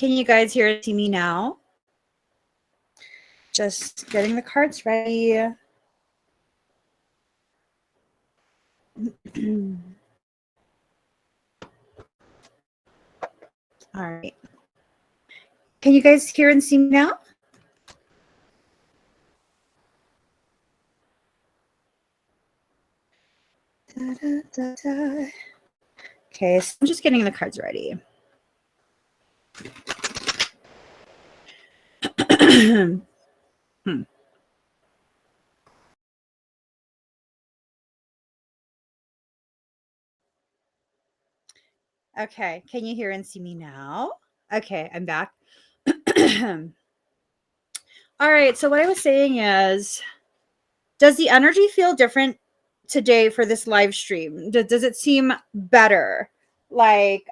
Can you guys hear and see me now? Just getting the cards ready. All right. Can you guys hear and see me now? Da, da, da, da. Okay, so I'm just getting the cards ready. Okay, can you hear and see me now? Okay, I'm back. All right, so what I was saying is, does the energy feel different today for this live stream? Does it seem better? Like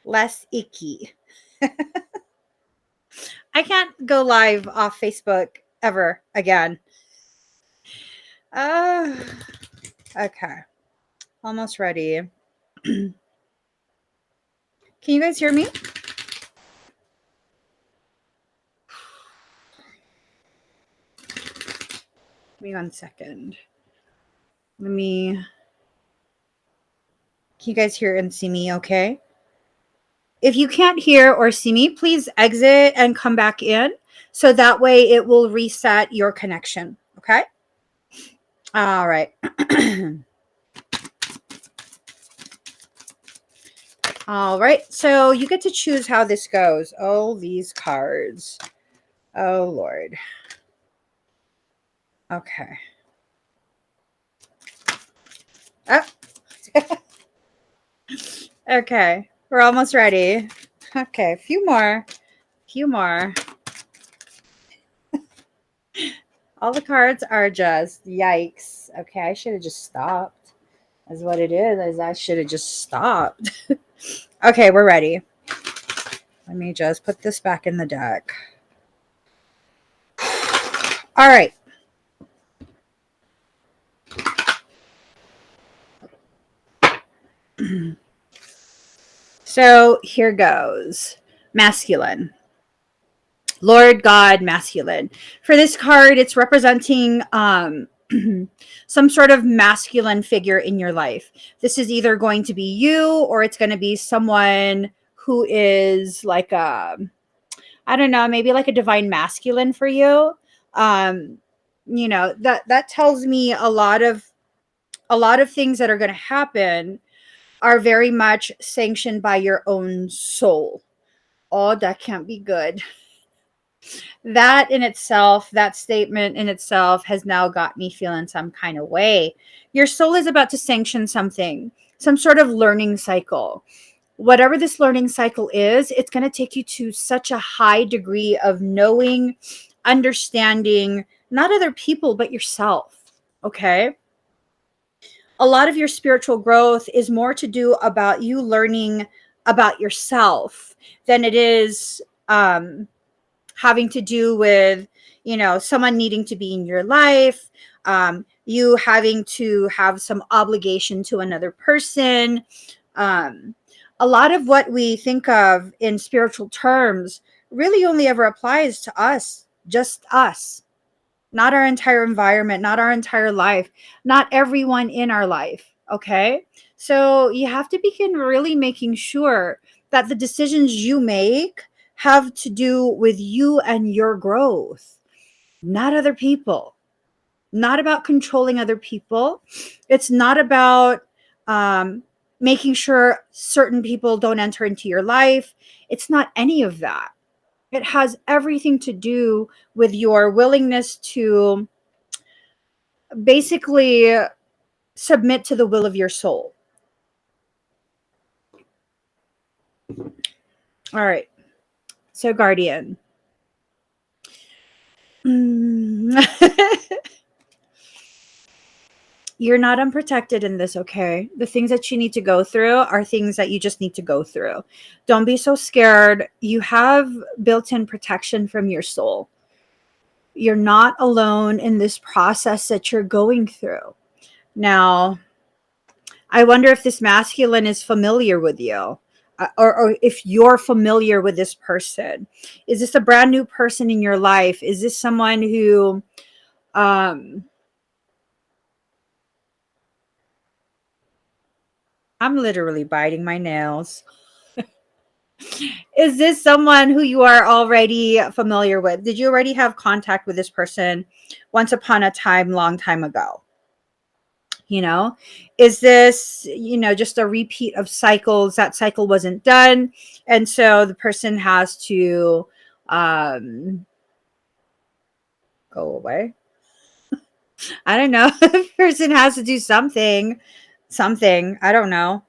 less icky? I can't go live off Facebook ever again. Okay. Almost ready. Can you guys hear me? Give me 1 second. Can you guys hear and see me okay? If you can't hear or see me, please exit and come back in. So that way it will reset your connection. Okay? All right. All right. So you get to choose how this goes. Oh, these cards. Oh, Lord. Okay. Oh. Okay. We're almost ready. Okay. A few more. All the cards are just yikes. Okay. I should have just stopped. That's what it is. I should have just stopped. Okay. We're ready. Let me just put this back in the deck. All right. So here goes. Masculine. Lord God, masculine. For this card, it's representing some sort of masculine figure in your life. This is either going to be you, or it's going to be someone who is like I don't know, maybe like a divine masculine for you. You know, that tells me a lot of things that are going to happen are very much sanctioned by your own soul. Oh, that can't be good. That in itself, that statement in itself has now got me feeling some kind of way. Your soul is about to sanction something, some sort of learning cycle. Whatever this learning cycle is, it's going to take you to such a high degree of knowing, understanding, not other people, but yourself. Okay. A lot of your spiritual growth is more to do about you learning about yourself than it is having to do with, you know, someone needing to be in your life, you having to have some obligation to another person. A lot of what we think of in spiritual terms really only ever applies to us, just us, not our entire environment, not our entire life, not everyone in our life. Okay. So you have to begin really making sure that the decisions you make have to do with you and your growth, not other people, not about controlling other people. It's not about making sure certain people don't enter into your life. It's not any of that. It has everything to do with your willingness to basically submit to the will of your soul. All right. So, Guardian. You're not unprotected in this, okay? The things that you need to go through are things that you just need to go through. Don't be so scared. You have built-in protection from your soul. You're not alone in this process that you're going through. Now, I wonder if this masculine is familiar with you, or if you're familiar with this person. Is this a brand new person in your life? Is this someone who, um, I'm literally biting my nails. Is this someone who you are already familiar with? Did you already have contact with this person once upon a time, long time ago? You know, is this, just a repeat of cycles? That cycle wasn't done. And so the person has to um, go away. I don't know. The person has to do something. I don't know.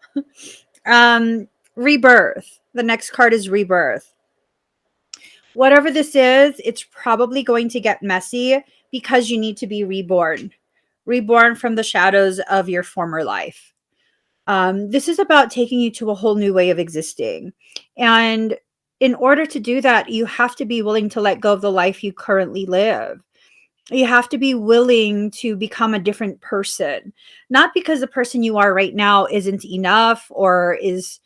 Rebirth. The next card is rebirth. Whatever this is, it's probably going to get messy because you need to be reborn from the shadows of your former life. This is about taking you to a whole new way of existing. And in order to do that, you have to be willing to let go of the life you currently live. You have to be willing to become a different person, not because the person you are right now isn't enough or is,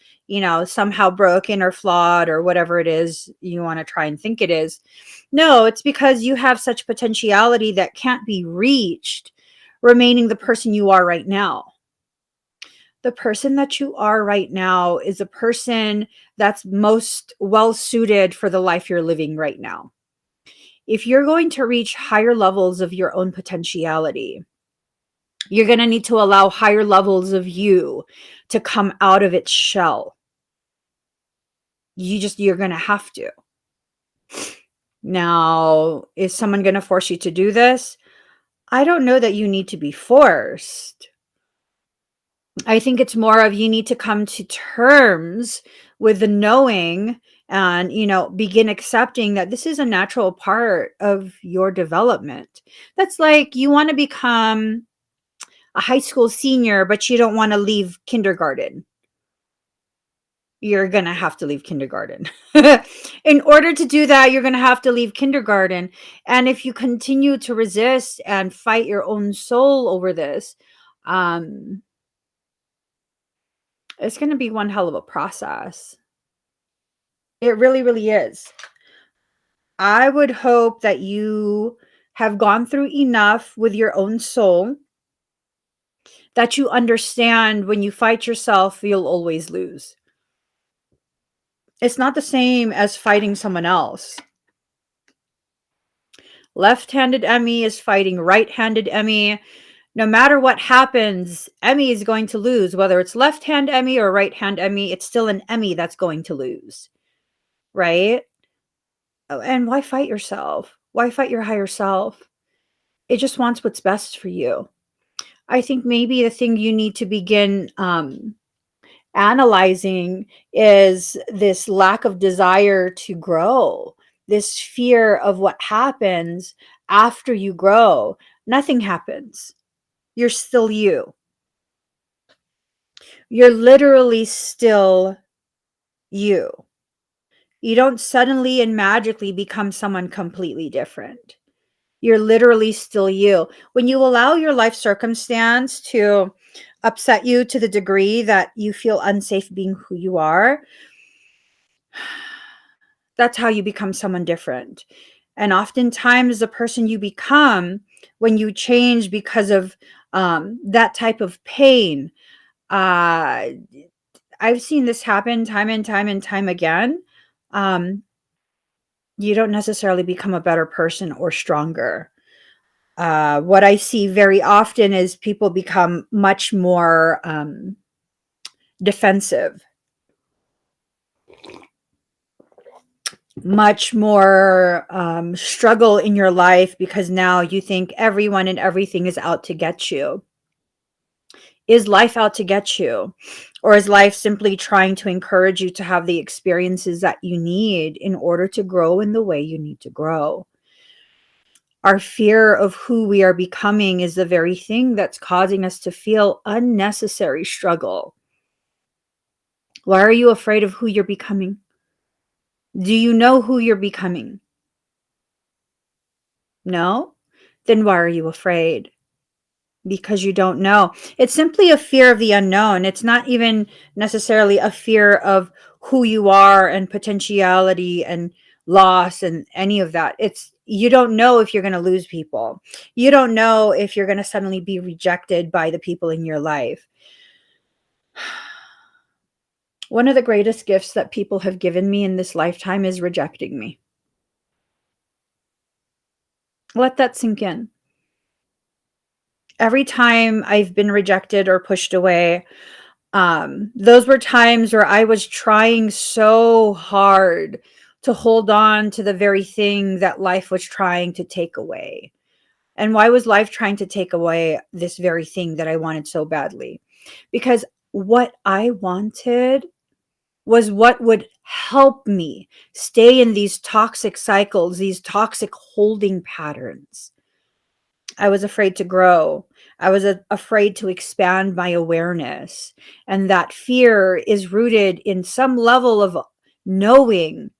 somehow broken or flawed or whatever it is you want to try and think it is. No, it's because you have such potentiality that can't be reached remaining the person you are right now. The person that you are right now is a person that's most well suited for the life you're living right now. If you're going to reach higher levels of your own potentiality, you're going to need to allow higher levels of you to come out of its shell. You're going to have to. Now, is someone going to force you to do this? I don't know that you need to be forced. I think it's more of you need to come to terms with the knowing and, begin accepting that this is a natural part of your development. That's like you want to become a high school senior, but you don't want to leave kindergarten. You're going to have to leave kindergarten. In order to do that, you're going to have to leave kindergarten. And if you continue to resist and fight your own soul over this, um, it's going to be one hell of a process. It really, really is. I would hope that you have gone through enough with your own soul that you understand when you fight yourself, you'll always lose. It's not the same as fighting someone else. Left-handed Emmy is fighting right-handed Emmy. No matter what happens, Emmy is going to lose. Whether it's left-hand Emmy or right-hand Emmy, it's still an Emmy that's going to lose. Right? Oh, and why fight yourself? Why fight your higher self? It just wants what's best for you. I think maybe the thing you need to begin analyzing is this lack of desire to grow, this fear of what happens after you grow. Nothing happens. You're still you. You're literally still you. You don't suddenly and magically become someone completely different. You're literally still you. When you allow your life circumstance to upset you to the degree that you feel unsafe being who you are, that's how you become someone different. And oftentimes, the person you become when you change because of that type of pain, uh, I've seen this happen time and time and time again. Um, you don't necessarily become a better person or stronger. What I see very often is people become much more defensive, much more struggle in your life because now you think everyone and everything is out to get you. Is life out to get you? Or is life simply trying to encourage you to have the experiences that you need in order to grow in the way you need to grow? Our fear of who we are becoming is the very thing that's causing us to feel unnecessary struggle. Why are you afraid of who you're becoming? Do you know who you're becoming? No? Then why are you afraid? because you don't know. It's simply a fear of the unknown. It's not even necessarily a fear of who you are and potentiality and loss and any of that. It's you don't know if you're going to lose people. You don't know if you're going to suddenly be rejected by the people in your life. One of the greatest gifts that people have given me in this lifetime is rejecting me. Let that sink in. Every time I've been rejected or pushed away, those were times where I was trying so hard to hold on to the very thing that life was trying to take away. And why was life trying to take away this very thing that I wanted so badly? Because what I wanted was what would help me stay in these toxic cycles, these toxic holding patterns. I was afraid to grow. I was afraid to expand my awareness. And that fear is rooted in some level of knowing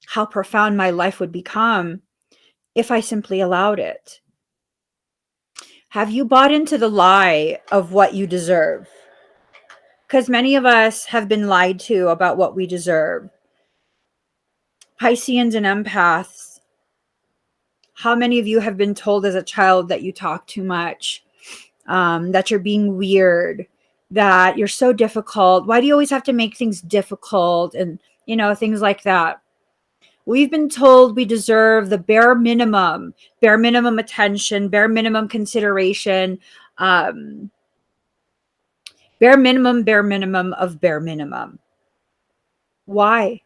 how profound my life would become if I simply allowed it. Have you bought into the lie of what you deserve? Because many of us have been lied to about what we deserve. Pisceans and empaths, how many of you have been told as a child that you talk too much? That you're being weird, that you're so difficult. Why do you always have to make things difficult? And, things like that. We've been told we deserve the bare minimum attention, bare minimum consideration, um, bare minimum of bare minimum. Why?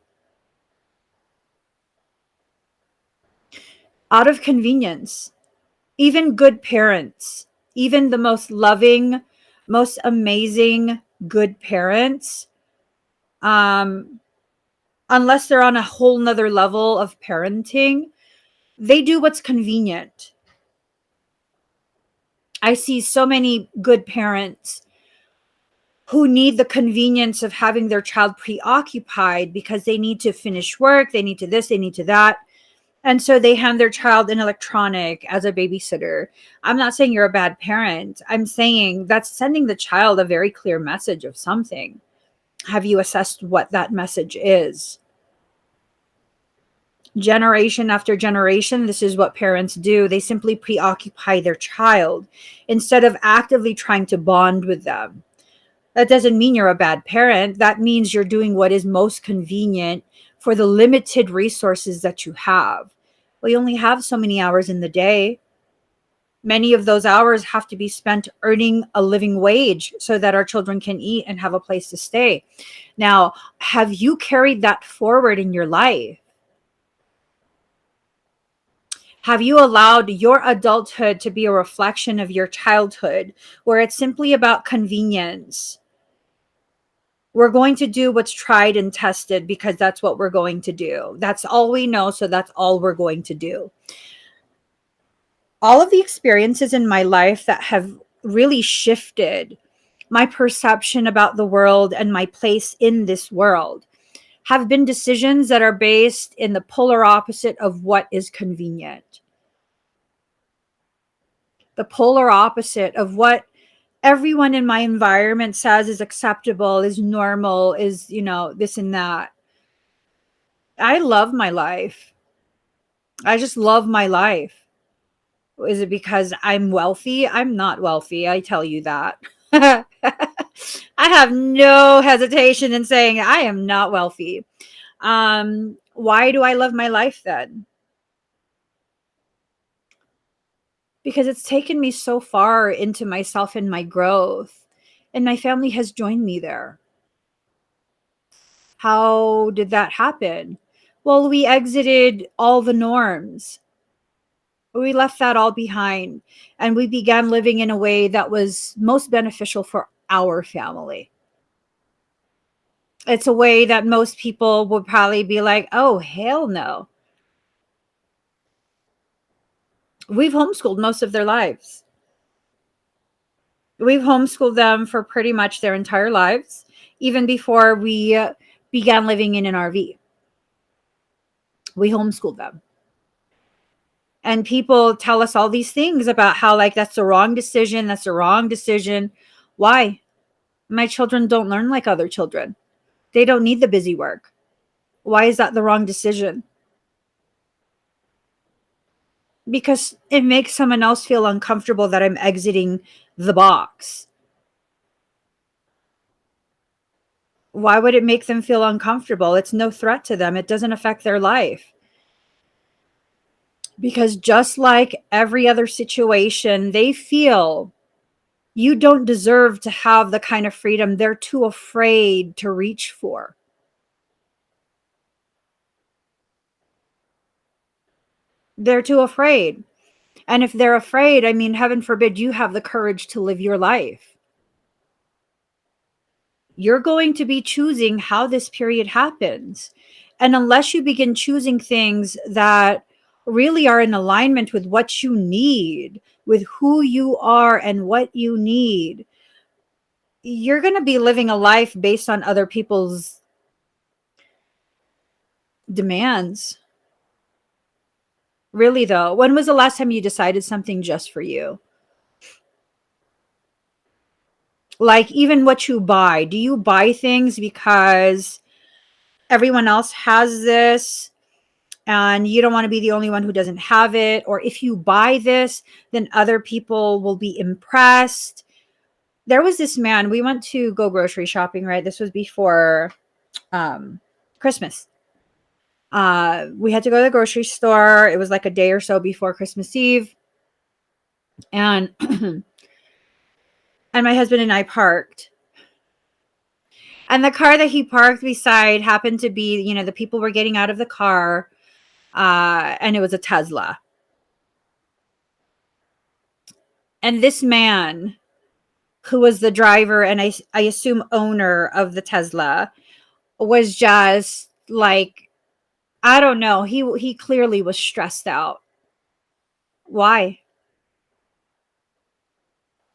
Out of convenience. Even good parents, even the most loving, most amazing, good parents, um, unless they're on a whole nother level of parenting, they do what's convenient. I see so many good parents who need the convenience of having their child preoccupied because they need to finish work, they need to this, they need to that. And so they hand their child an electronic as a babysitter. I'm not saying you're a bad parent. I'm saying that's sending the child a very clear message of something. Have you assessed what that message is? Generation after generation, this is what parents do. They simply preoccupy their child instead of actively trying to bond with them. That doesn't mean you're a bad parent. That means you're doing what is most convenient for the limited resources that you have. We only have so many hours in the day. Many of those hours have to be spent earning a living wage so that our children can eat and have a place to stay. Now, have you carried that forward in your life? Have you allowed your adulthood to be a reflection of your childhood, where it's simply about convenience? We're going to do what's tried and tested because that's what we're going to do. That's all we know, so that's all we're going to do. All of the experiences in my life that have really shifted my perception about the world and my place in this world have been decisions that are based in the polar opposite of what is convenient. The polar opposite of what everyone in my environment says is acceptable, is normal, is, this and that. I love my life. I just love my life. Is it because I'm wealthy? I'm not wealthy. I tell you that. I have no hesitation in saying I am not wealthy. Why do I love my life then? Because it's taken me so far into myself and my growth, and my family has joined me there. How did that happen? Well, we exited all the norms. We left that all behind, and we began living in a way that was most beneficial for our family. It's a way that most people would probably be like, oh, hell no. We've homeschooled most of their lives. We've homeschooled them for pretty much their entire lives, even before we began living in an RV. We homeschooled them. And people tell us all these things about how, like, that's the wrong decision. That's the wrong decision. Why? My children don't learn like other children. They don't need the busy work. Why is that the wrong decision? Because it makes someone else feel uncomfortable that I'm exiting the box. Why would it make them feel uncomfortable? It's no threat to them. It doesn't affect their life. Because just like every other situation, they feel you don't deserve to have the kind of freedom they're too afraid to reach for. They're too afraid. And if they're afraid, I mean, heaven forbid you have the courage to live your life. You're going to be choosing how this period happens. And unless you begin choosing things that really are in alignment with what you need, with who you are and what you need, you're going to be living a life based on other people's demands. Really, though, when was the last time you decided something just for you? Like, even what you buy, do you buy things because everyone else has this and you don't want to be the only one who doesn't have it? Or if you buy this, then other people will be impressed. There was this man, we went to go grocery shopping, right? This was before Christmas. We had to go to the grocery store. It was like a day or so before Christmas Eve. And and my husband and I parked. And the car that he parked beside happened to be, the people were getting out of the car, and it was a Tesla. And this man, who was the driver and I assume owner of the Tesla, was just like, I don't know. He clearly was stressed out. Why?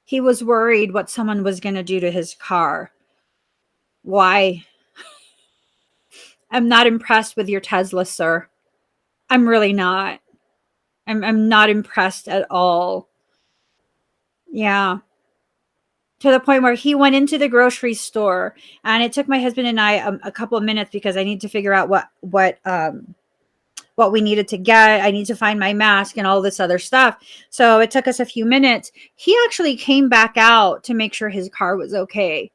He was worried what someone was going to do to his car. Why? I'm not impressed with your Tesla, sir. I'm really not. I'm not impressed at all. Yeah. To the point where he went into the grocery store, and it took my husband and I a couple of minutes because I need to figure out what we needed to get. I need to find my mask and all this other stuff. So it took us a few minutes. He actually came back out to make sure his car was okay.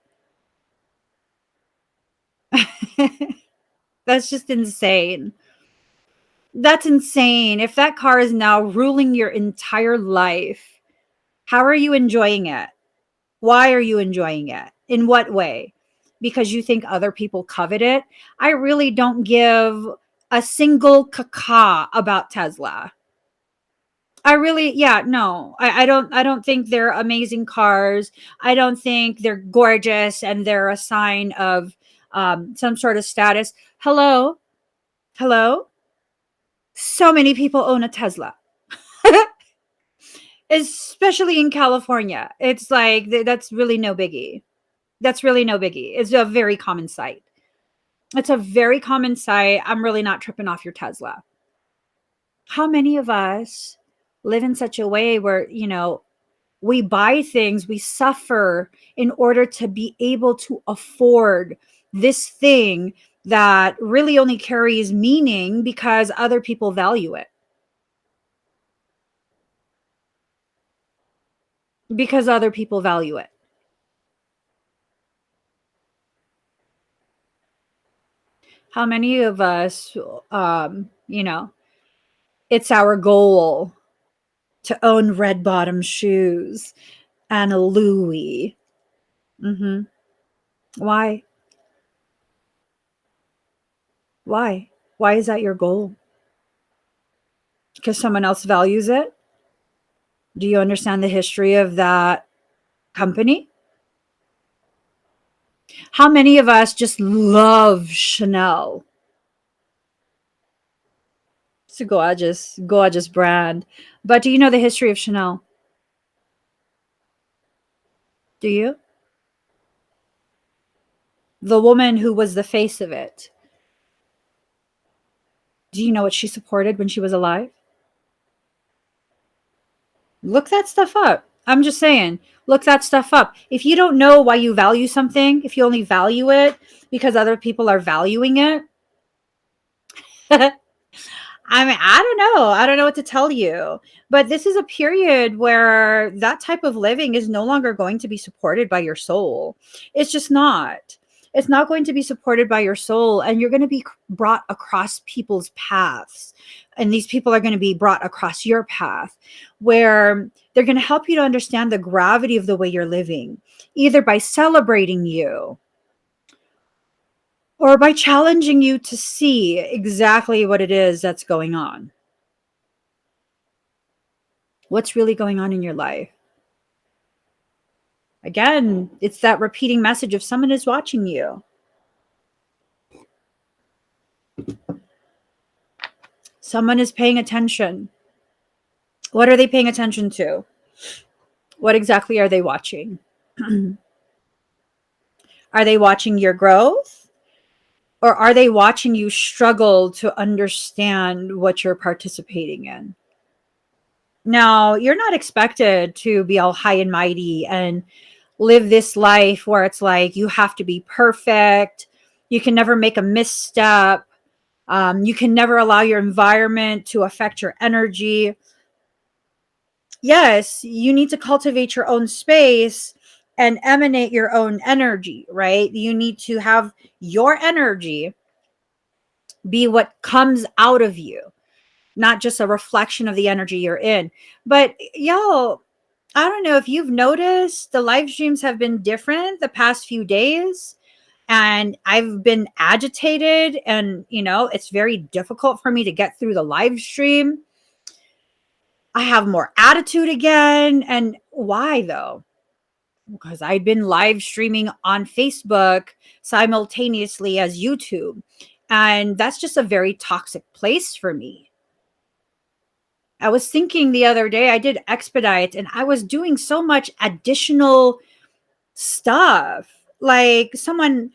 That's just insane. That's insane. If that car is now ruling your entire life, how are you enjoying it? Why are you enjoying it? In what way? Because you think other people covet it? I really don't give a single caca about Tesla. I really, yeah, no, I don't think they're amazing cars. I don't think they're gorgeous and they're a sign of some sort of status. Hello, hello. So many people own a Tesla, especially in California. It's like that's really no biggie. That's really no biggie. It's a very common sight. It's a very common sight. I'm really not tripping off your Tesla. How many of us live in such a way where, we buy things, we suffer in order to be able to afford this thing that really only carries meaning because other people value it? Because other people value it. How many of us, it's our goal to own red bottom shoes and a Louis? Mm-hmm. Why? Why? Why is that your goal? Because someone else values it? Do you understand the history of that company? How many of us just love Chanel? It's a gorgeous, gorgeous brand. But do you know the history of Chanel? Do you? The woman who was the face of it. Do you know what she supported when she was alive? Look that stuff up. I'm just saying, look that stuff up. If you don't know why you value something, if you only value it because other people are valuing it, I mean, I don't know. I don't know what to tell you. But this is a period where that type of living is no longer going to be supported by your soul. It's just not. It's not going to be supported by your soul. And you're going to be brought across people's paths. And these people are going to be brought across your path where they're going to help you to understand the gravity of the way you're living, either by celebrating you or by challenging you to see exactly what it is that's going on. What's really going on in your life? Again, it's that repeating message of someone is watching you. Someone is paying attention. What are they paying attention to? What exactly are they watching? Are they watching your growth? Or are they watching you struggle to understand what you're participating in? Now, you're not expected to be all high and mighty and live this life where it's like you have to be perfect. You can never make a misstep. You can never allow your environment to affect your energy. Yes, you need to cultivate your own space and emanate your own energy, right? You need to have your energy be what comes out of you, not just a reflection of the energy you're in. But y'all, I don't know if you've noticed the live streams have been different the past few days. And I've been agitated, and it's very difficult for me to get through the live stream. I have more attitude again. And why though? Because I'd been live streaming on Facebook simultaneously as YouTube. And that's just a very toxic place for me. I was thinking the other day, I did expedite and I was doing so much additional stuff. Like someone,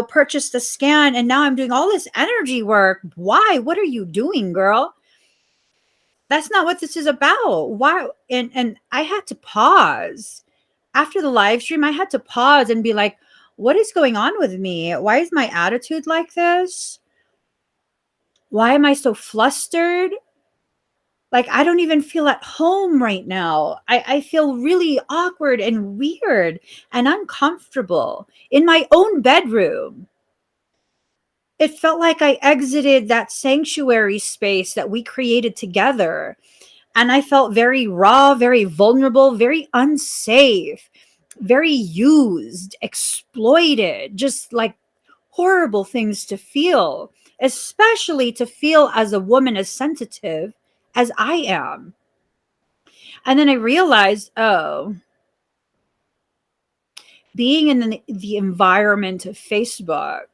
purchased a scan and now I'm doing all this energy work. Why? What are you doing, girl? That's not what this is about. Why? And I had to pause. After the live stream, I had to pause and be like, what is going on with me? Why is my attitude like this? Why am I so flustered? Like, I don't even feel at home right now. I feel really awkward and weird and uncomfortable in my own bedroom. It felt like I exited that sanctuary space that we created together. And I felt very raw, very vulnerable, very unsafe, very used, exploited, just like horrible things to feel, especially to feel as a woman as sensitive as I am. And then I realized, oh, being in the environment of Facebook,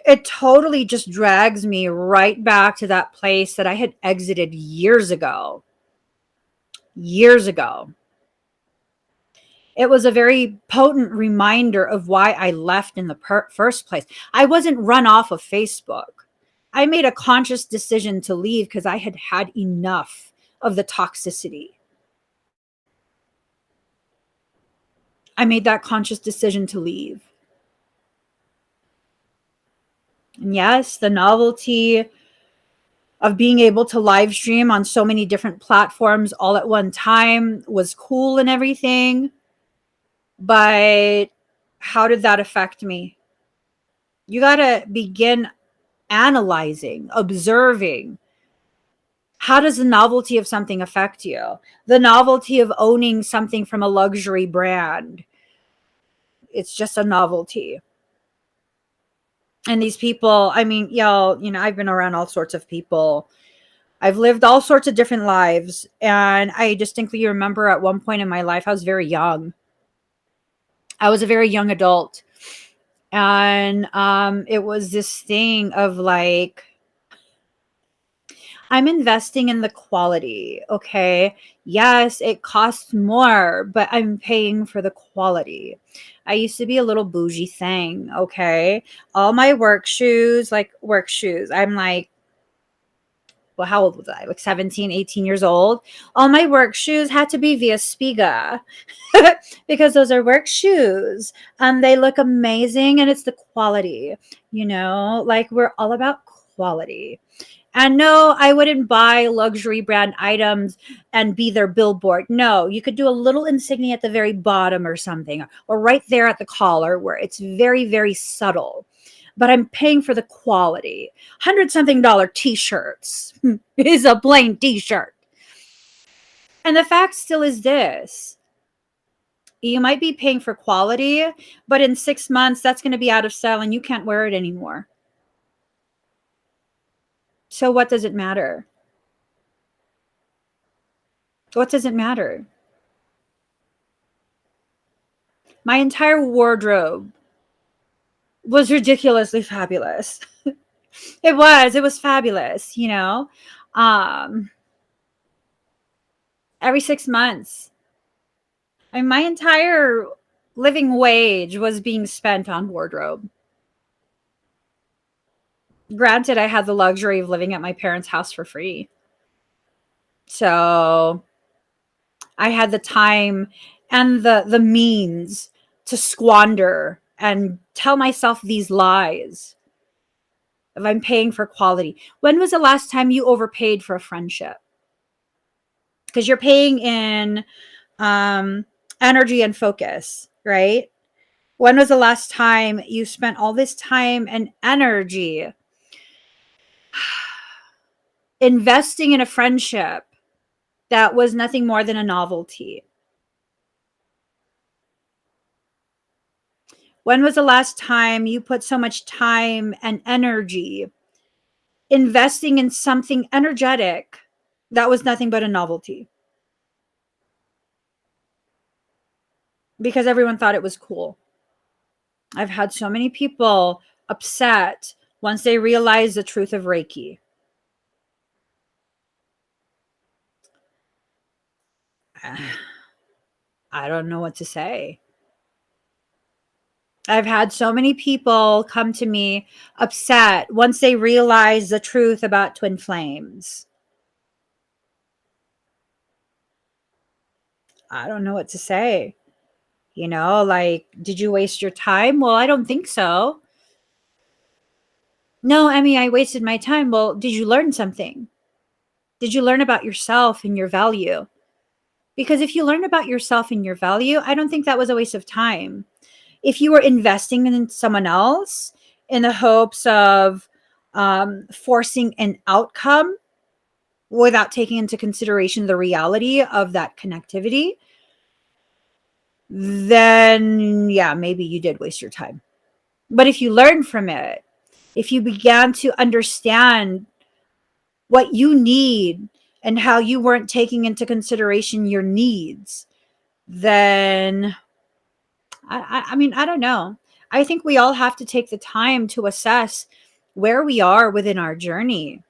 it totally just drags me right back to that place that I had exited years ago. Years ago. It was a very potent reminder of why I left in the first place. I wasn't run off of Facebook. I made a conscious decision to leave because I had had enough of the toxicity. I made that conscious decision to leave. And yes, the novelty of being able to live stream on so many different platforms all at one time was cool and everything. But how did that affect me? You got to begin analyzing, observing. How does the novelty of something affect you? The novelty of owning something from a luxury brand. It's just a novelty. And these people, I mean, y'all, I've been around all sorts of people. I've lived all sorts of different lives. And I distinctly remember at one point in my life, I was very young. I was a very young adult. And it was this thing of like, I'm investing in the quality. Okay. Yes, it costs more, but I'm paying for the quality. I used to be a little bougie thing. Okay. All my work shoes, I'm like, well, how old was I? Like 17, 18 years old. All my work shoes had to be via Spiga because those are work shoes. They look amazing and it's the quality, like we're all about quality. And no, I wouldn't buy luxury brand items and be their billboard. No, you could do a little insignia at the very bottom or something, or right there at the collar where it's very, very subtle. But I'm paying for the quality. $100-something t-shirts is a plain t-shirt. And the fact still is this. You might be paying for quality, but in 6 months, that's going to be out of style and you can't wear it anymore. So what does it matter? What does it matter? My entire wardrobe was ridiculously fabulous. It was fabulous, every 6 months. I mean, my entire living wage was being spent on wardrobe. Granted, I had the luxury of living at my parents' house for free. So I had the time and the means to squander and tell myself these lies if I'm paying for quality. When was the last time you overpaid for a friendship? Because you're paying in energy and focus, right? When was the last time you spent all this time and energy investing in a friendship that was nothing more than a novelty? When was the last time you put so much time and energy investing in something energetic that was nothing but a novelty? Because everyone thought it was cool. I've had so many people upset once they realize the truth of Reiki. I don't know what to say. I've had so many people come to me upset once they realize the truth about twin flames. I don't know what to say. Like, did you waste your time? Well, I don't think so. No, Emmy, I wasted my time. Well, did you learn something? Did you learn about yourself and your value? Because if you learn about yourself and your value, I don't think that was a waste of time. If you were investing in someone else in the hopes of forcing an outcome without taking into consideration the reality of that connectivity, then yeah, maybe you did waste your time. But if you learn from it, if you began to understand what you need and how you weren't taking into consideration your needs, then I mean, I don't know. I think we all have to take the time to assess where we are within our journey.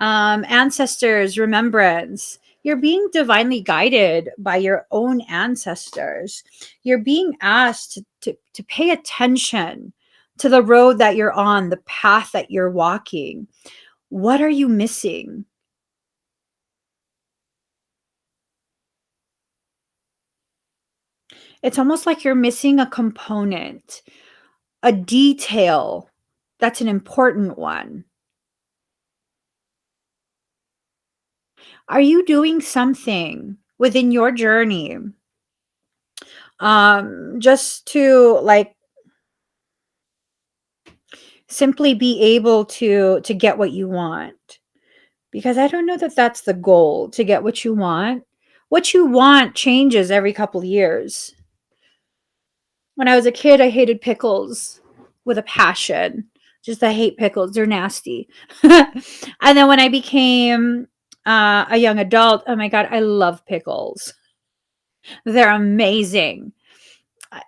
Ancestors, remembrance. You're being divinely guided by your own ancestors. You're being asked to pay attention to the road that you're on, the path that you're walking. What are you missing? It's almost like you're missing a component, a detail that's an important one. Are you doing something within your journey just to like simply be able to get what you want? Because I don't know that that's the goal, to get what you want. What you want changes every couple years. When I was a kid, I hated pickles with a passion. Just I hate pickles. They're nasty. And then when I became a young adult, oh my God, I love pickles. They're amazing.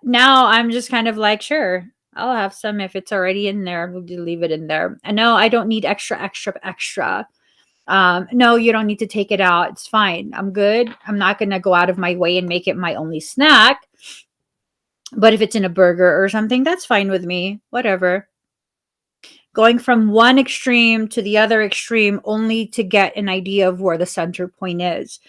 Now I'm just kind of like, sure, I'll have some if it's already in there. We'll just leave it in there. And no, I don't need extra, extra, extra. No, you don't need to take it out. It's fine. I'm good. I'm not going to go out of my way and make it my only snack. But if it's in a burger or something, that's fine with me. Whatever. going from one extreme to the other extreme only to get an idea of where the center point is.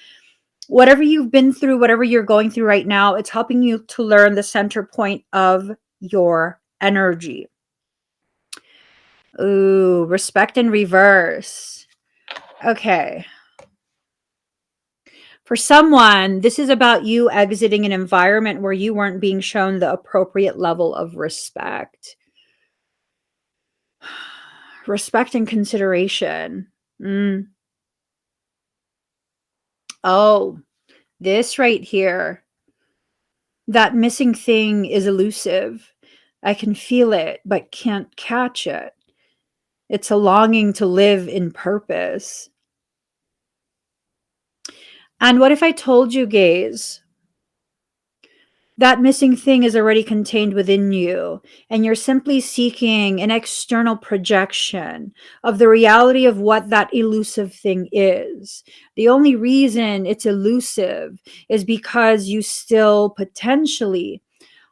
Whatever you've been through, whatever you're going through right now, it's helping you to learn the center point of your energy. Ooh, respect in reverse. Okay. For someone, this is about you exiting an environment where you weren't being shown the appropriate level of respect. Respect and consideration. Oh, this right here. That missing thing is elusive. I can feel it, but can't catch it. It's a longing to live in purpose. And what if I told you, gaze, that missing thing is already contained within you, and you're simply seeking an external projection of the reality of what that elusive thing is. The only reason it's elusive is because you still potentially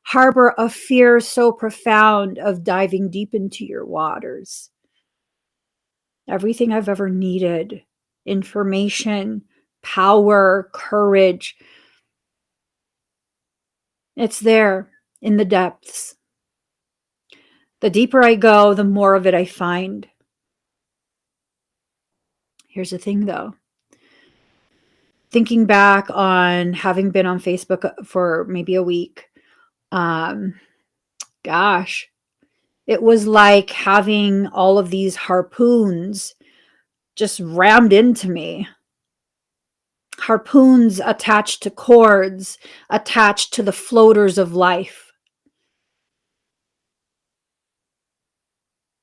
harbor a fear so profound of diving deep into your waters. Everything I've ever needed, information, power, courage, it's there in the depths. The deeper I go, the more of it I find. Here's the thing though. Thinking back on having been on Facebook for maybe a week, gosh, it was like having all of these harpoons just rammed into me. Harpoons attached to cords, attached to the floaters of life.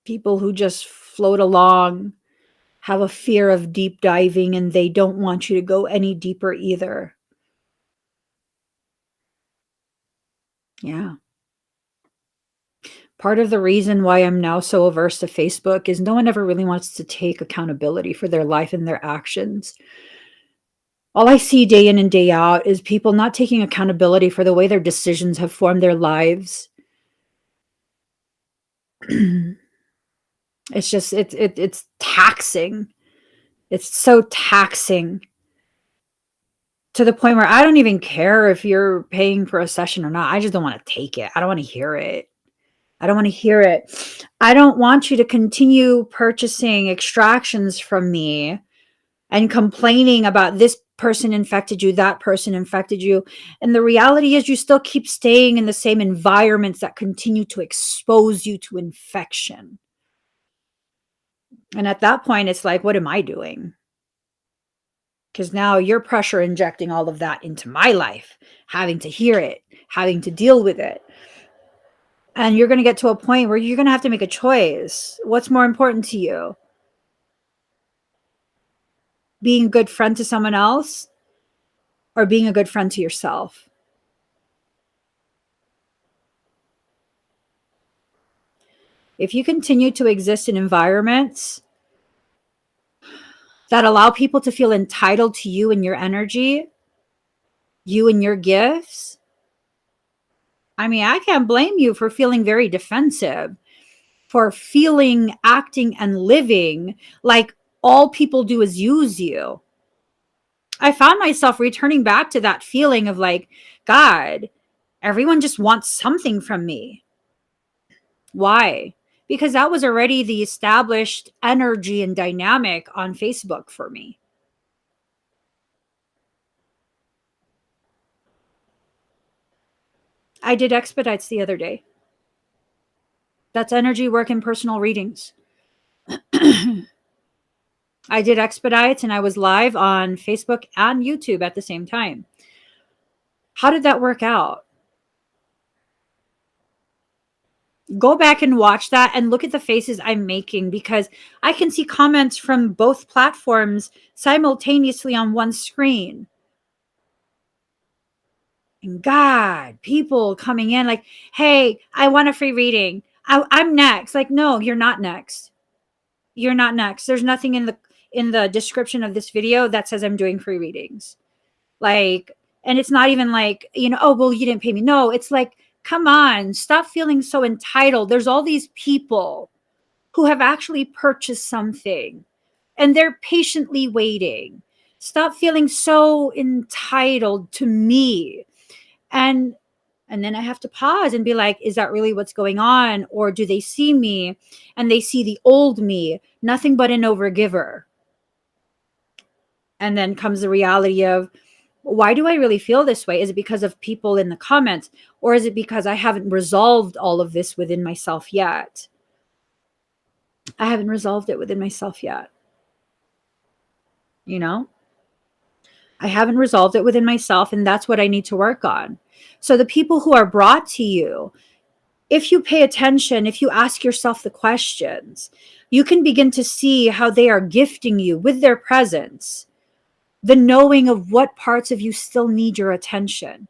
People who just float along, have a fear of deep diving, and they don't want you to go any deeper either. Yeah. Part of the reason why I'm now so averse to Facebook is no one ever really wants to take accountability for their life and their actions. All I see day in and day out is people not taking accountability for the way their decisions have formed their lives. It's just, it's taxing. It's so taxing to the point where I don't even care if you're paying for a session or not. I just don't want to take it. I don't want to hear it. I don't want to hear it. I don't want you to continue purchasing extractions from me and complaining about this person infected you, that person infected you. And the reality is you still keep staying in the same environments that continue to expose you to infection. And at that point, it's like, what am I doing? Because now you're pressure injecting all of that into my life, having to hear it, having to deal with it. And you're going to get to a point where you're going to have to make a choice. What's more important to you? Being a good friend to someone else or being a good friend to yourself? If you continue to exist in environments that allow people to feel entitled to you and your energy, you and your gifts, I mean, I can't blame you for feeling very defensive, for feeling, acting, and living like all people do is use you. I found myself returning back to that feeling of like, God, everyone just wants something from me. Why? Because that was already the established energy and dynamic on Facebook for me. I did expedites the other day. That's energy work and personal readings. I did expedites and I was live on Facebook and YouTube at the same time. How did that work out? Go back and watch that and look at the faces I'm making, because I can see comments from both platforms simultaneously on one screen. And God, people coming in like, hey, I want a free reading. I'm next. Like, no, you're not next. You're not next. There's nothing in the description of this video that says I'm doing free readings. Like, and it's not even like, oh, well, you didn't pay me. No, it's like, come on, stop feeling so entitled. There's all these people who have actually purchased something and they're patiently waiting. Stop feeling so entitled to me. And and then I have to pause and be like, is that really what's going on? Or do they see me and they see the old me, nothing but an overgiver? And then comes the reality of, why do I really feel this way? Is it because of people in the comments? Or is it because I haven't resolved all of this within myself yet? I haven't resolved it within myself yet. You know, I haven't resolved it within myself, and that's what I need to work on. So the people who are brought to you, if you pay attention, if you ask yourself the questions, you can begin to see how they are gifting you with their presence, the knowing of what parts of you still need your attention.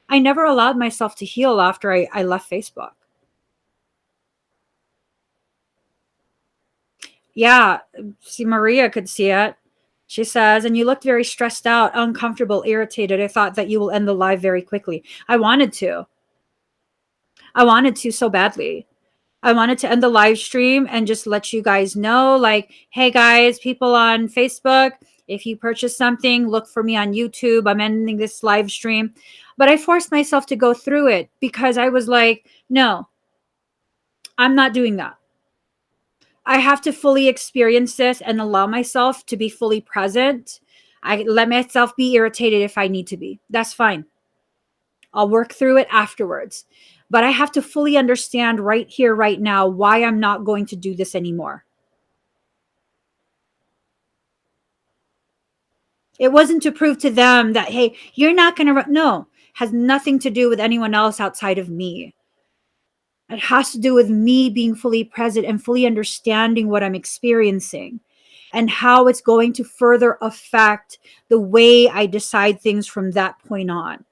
I never allowed myself to heal after I left Facebook. Yeah, see, Maria could see it. She says, and you looked very stressed out, uncomfortable, irritated. I thought that you will end the live very quickly. I wanted to. I wanted to so badly. I wanted to end the live stream and just let you guys know, like, hey guys, people on Facebook, if you purchase something, look for me on YouTube. I'm ending this live stream. But I forced myself to go through it because I was like, no, I'm not doing that. I have to fully experience this and allow myself to be fully present. I let myself be irritated if I need to be. That's fine. I'll work through it afterwards. But I have to fully understand right here, right now, why I'm not going to do this anymore. It wasn't to prove to them that, hey, you're not going to, no, has nothing to do with anyone else outside of me. It has to do with me being fully present and fully understanding what I'm experiencing and how it's going to further affect the way I decide things from that point on.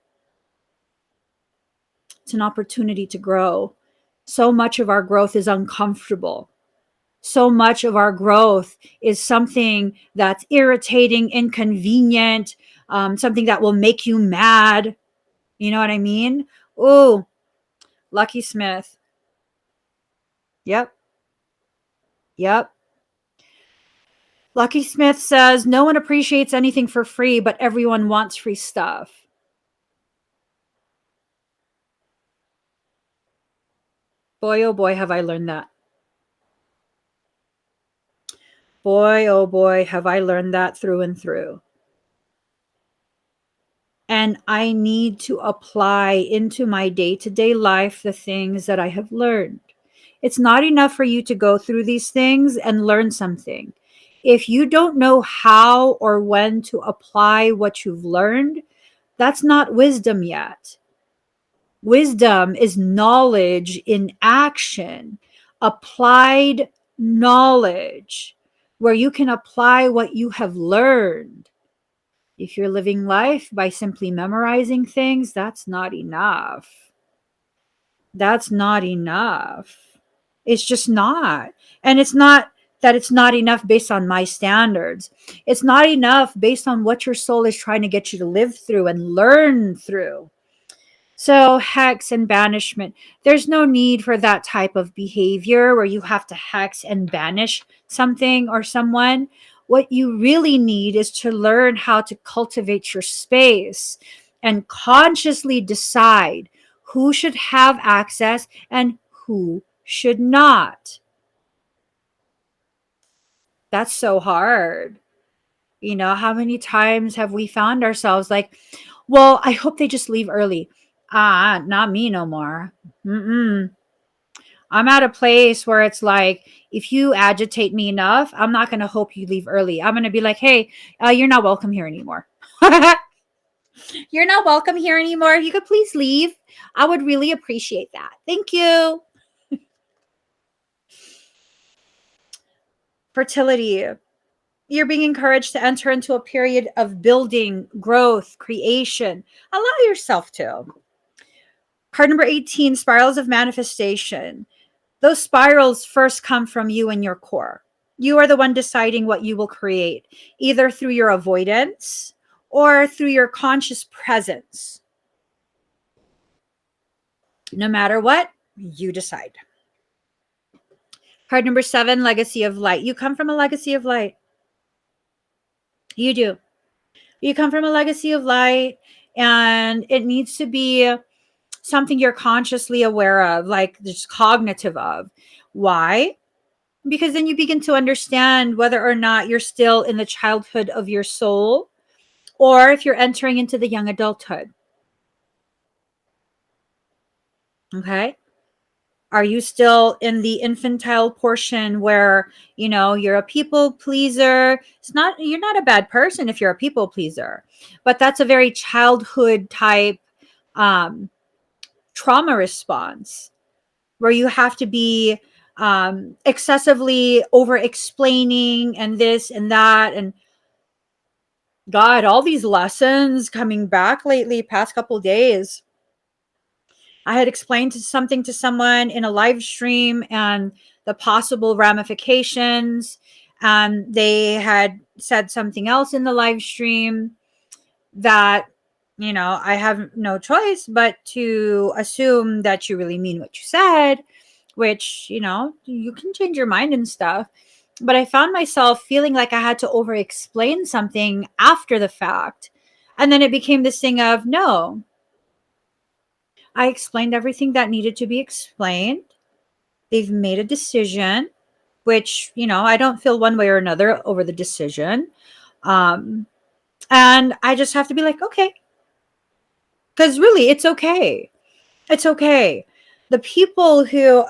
It's an opportunity to grow. So much of our growth is uncomfortable. So much of our growth is something that's irritating, inconvenient, something that will make you mad. You know what I mean? Oh, Lucky Smith. Yep. Yep. Lucky Smith says, no one appreciates anything for free, but everyone wants free stuff. Boy, oh boy, have I learned that. Boy, oh boy, have I learned that through and through. And I need to apply into my day-to-day life the things that I have learned. It's not enough for you to go through these things and learn something. If you don't know how or when to apply what you've learned, that's not wisdom yet. Wisdom is knowledge in action, applied knowledge, where you can apply what you have learned. If you're living life by simply memorizing things, that's not enough. That's not enough. It's just not. And it's not that it's not enough based on my standards. It's not enough based on what your soul is trying to get you to live through and learn through. So, hex and banishment, there's no need for that type of behavior where you have to hex and banish something or someone. What you really need is to learn how to cultivate your space and consciously decide who should have access and who should not. That's so hard. You know, how many times have we found ourselves like, well, I hope they just leave early. Not me no more. Mm-mm. I'm at a place where it's like, if you agitate me enough, I'm not going to hope you leave early. I'm going to be like, hey, you're not welcome here anymore. You're not welcome here anymore. If you could please leave, I would really appreciate that. Thank you. Fertility. You're being encouraged to enter into a period of building, growth, creation. Allow yourself to. Card number 18, spirals of manifestation. Those spirals first come from you and your core. You are the one deciding what you will create, either through your avoidance or through your conscious presence. No matter what, you decide. Card number 7, legacy of light. You come from a legacy of light. You do. You come from a legacy of light, and it needs to be something you're consciously aware of, like just cognitive of. Why? Because then you begin to understand whether or not you're still in the childhood of your soul or if you're entering into the young adulthood. Okay? Are you still in the infantile portion where, you're a people pleaser? You're not a bad person if you're a people pleaser, but that's a very childhood type trauma response where you have to be excessively over explaining and this and that. And God, all these lessons coming back lately, past couple days. I had explained something to someone in a live stream and the possible ramifications. They had said something else in the live stream that, I have no choice but to assume that you really mean what you said, which, you can change your mind and stuff. But I found myself feeling like I had to over explain something after the fact. And then it became this thing of, no, I explained everything that needed to be explained. They've made a decision, which, I don't feel one way or another over the decision. And I just have to be like, okay. Because really, it's okay. It's okay. The people who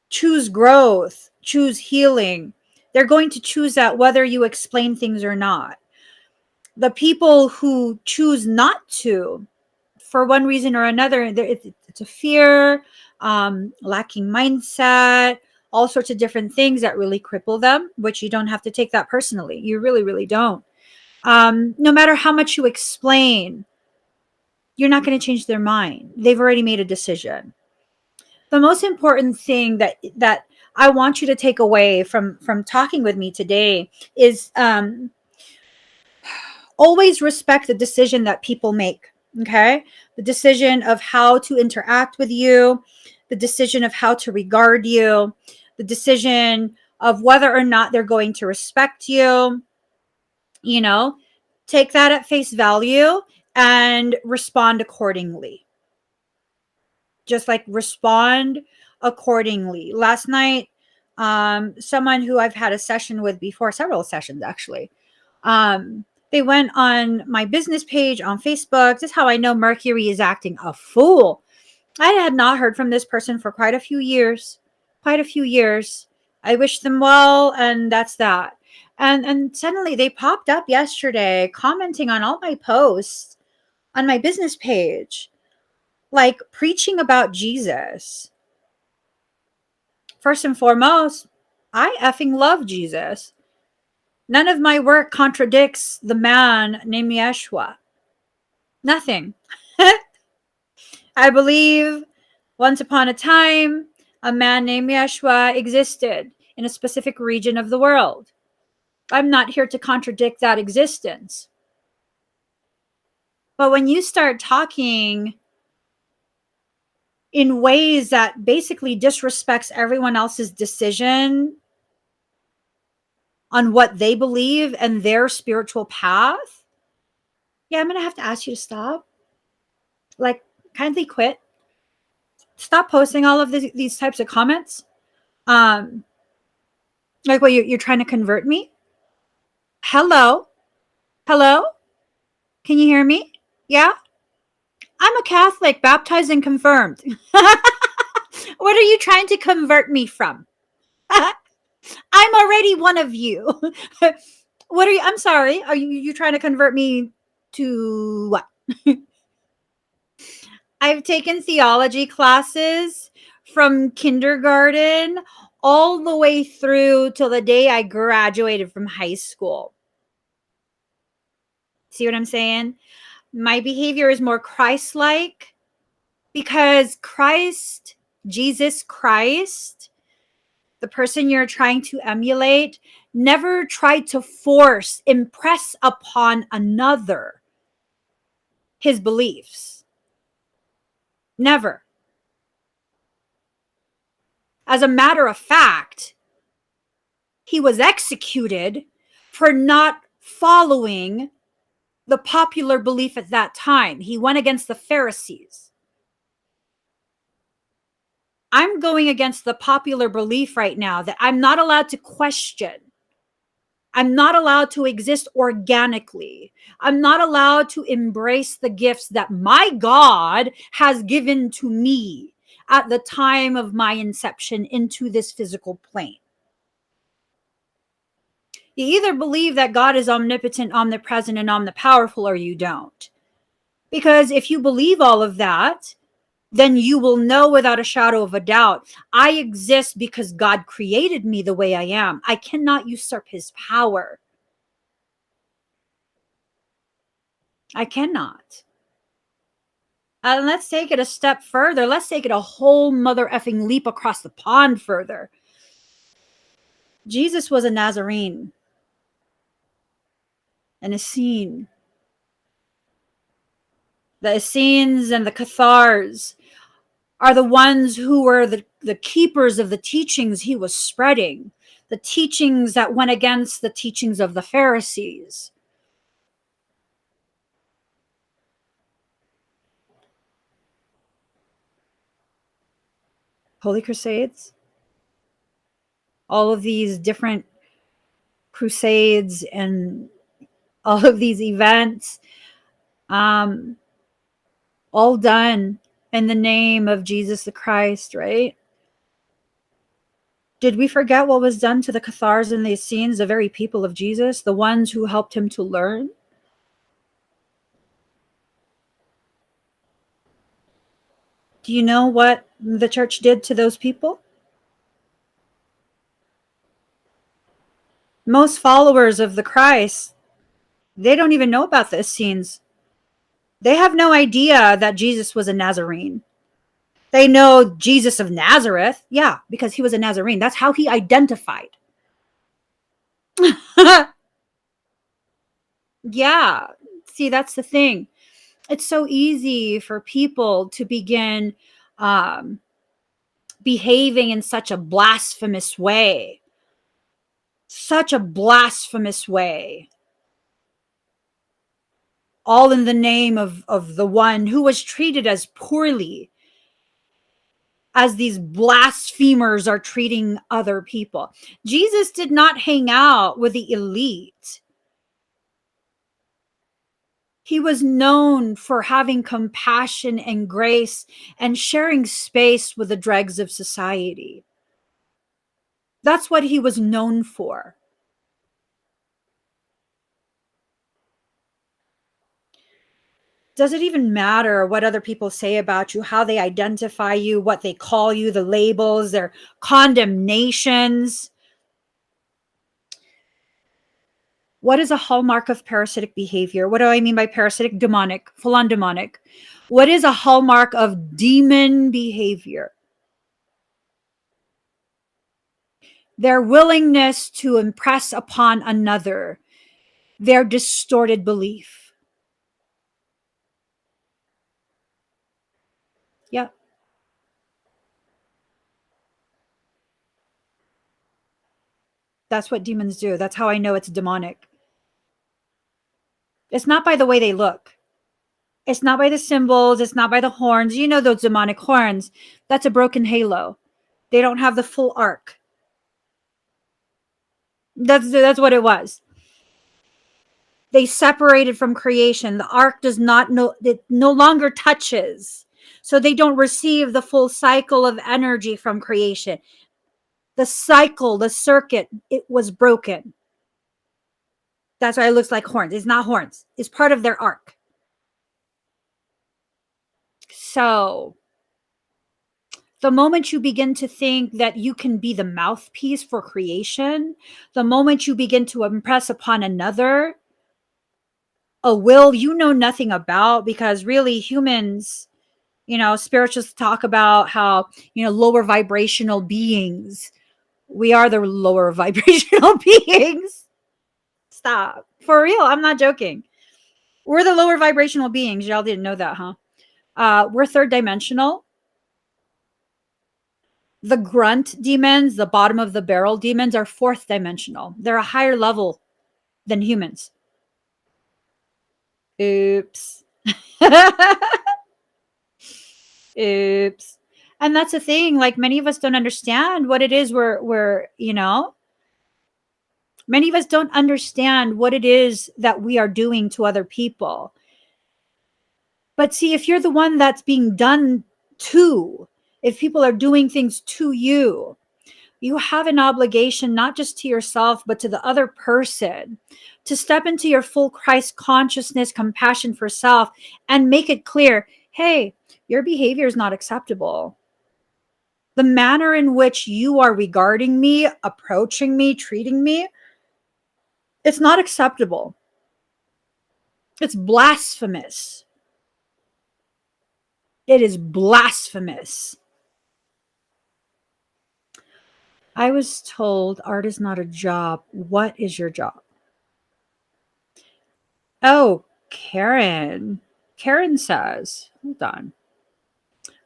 choose growth, choose healing, they're going to choose that whether you explain things or not. The people who choose not to, for one reason or another, it's a fear, lacking mindset, all sorts of different things that really cripple them, which you don't have to take that personally. You really, really don't. No matter how much you explain, you're not going to change their mind. They've already made a decision. The most important thing that I want you to take away from talking with me today is always respect the decision that people make. Okay? The decision of how to interact with you, the decision of how to regard you, the decision of whether or not they're going to respect you. Take that at face value and respond accordingly. Just like respond accordingly. Last night, someone who I've had a session with before, several sessions actually, they went on my business page on Facebook. This is how I know Mercury is acting a fool. I had not heard from this person for quite a few years. I wish them well, and that's that. And suddenly they popped up yesterday commenting on all my posts on my business page, like preaching about Jesus. First and foremost, I effing love Jesus. None of my work contradicts the man named Yeshua. Nothing. I believe once upon a time, a man named Yeshua existed in a specific region of the world. I'm not here to contradict that existence. But when you start talking in ways that basically disrespects everyone else's decision on what they believe and their spiritual path, yeah, I'm going to have to ask you to stop. Like, kindly quit. Stop posting all of these types of comments. Like, what, you're trying to convert me? Hello? Hello? Can you hear me? Yeah? I'm a Catholic, baptized and confirmed. What are you trying to convert me from? I'm already one of you. What are you? I'm sorry. Are you trying to convert me to what? I've taken theology classes from kindergarten all the way through till the day I graduated from high school. See what I'm saying? My behavior is more Christ-like because Christ, Jesus Christ, the person you're trying to emulate, never tried to impress upon another his beliefs. Never. As a matter of fact, he was executed for not following the popular belief at that time. He went against the Pharisees. I'm going against the popular belief right now that I'm not allowed to question. I'm not allowed to exist organically. I'm not allowed to embrace the gifts that my God has given to me at the time of my inception into this physical plane. You either believe that God is omnipotent, omnipresent, and omnipowerful, or you don't. Because if you believe all of that, then you will know without a shadow of a doubt, I exist because God created me the way I am. I cannot usurp his power. I cannot. And let's take it a step further. Let's take it a whole mother effing leap across the pond further. Jesus was a Nazarene, an Essene. The Essenes and the Cathars are the ones who were the keepers of the teachings he was spreading, the teachings that went against the teachings of the Pharisees. Holy Crusades, all of these different crusades and all of these events, all done in the name of Jesus the Christ, right? Did we forget what was done to the Cathars and the Essenes, the very people of Jesus, the ones who helped him to learn? Do you know what the church did to those people? Most followers of the Christ, they don't even know about the Essenes. They have no idea that Jesus was a Nazarene. They know Jesus of Nazareth, yeah, because he was a Nazarene. That's how he identified. Yeah, see, that's the thing. It's so easy for people to begin behaving in such a blasphemous way. Such a blasphemous way. All in the name of the one who was treated as poorly as these blasphemers are treating other people. Jesus did not hang out with the elite. He was known for having compassion and grace and sharing space with the dregs of society. That's what he was known for. Does it even matter what other people say about you, how they identify you, what they call you, the labels, their condemnations? What is a hallmark of parasitic behavior? What do I mean by parasitic? Demonic, full on demonic. What is a hallmark of demon behavior? Their willingness to impress upon another their distorted belief. Yeah. That's what demons do. That's how I know it's demonic. It's not by the way they look. It's not by the symbols. It's not by the horns. You know those demonic horns. That's a broken halo. They don't have the full arc. That's what it was. They separated from creation. The ark does not know, it no longer touches. So they don't receive the full cycle of energy from creation. The cycle, the circuit, it was broken. That's why it looks like horns. It's not horns. It's part of their arc. So the moment you begin to think that you can be the mouthpiece for creation, the moment you begin to impress upon another a will you know nothing about, because really humans, spiritualists talk about how, lower vibrational beings. We are the lower vibrational beings. Stop. For real, I'm not joking. We're the lower vibrational beings. Y'all didn't know that, huh? We're third dimensional. The grunt demons, the bottom of the barrel demons, are fourth dimensional. They're a higher level than humans. Oops. Oops. And that's the thing. Like, many of us don't understand what it is we're, many of us don't understand what it is that we are doing to other people. But see, if you're the one that's being done to, if people are doing things to you, you have an obligation, not just to yourself, but to the other person, to step into your full Christ consciousness, compassion for self, and make it clear, hey, your behavior is not acceptable. The manner in which you are regarding me, approaching me, treating me, it's not acceptable. It's blasphemous. It is blasphemous. I was told art is not a job. What is your job? Oh, Karen. Karen says, hold on.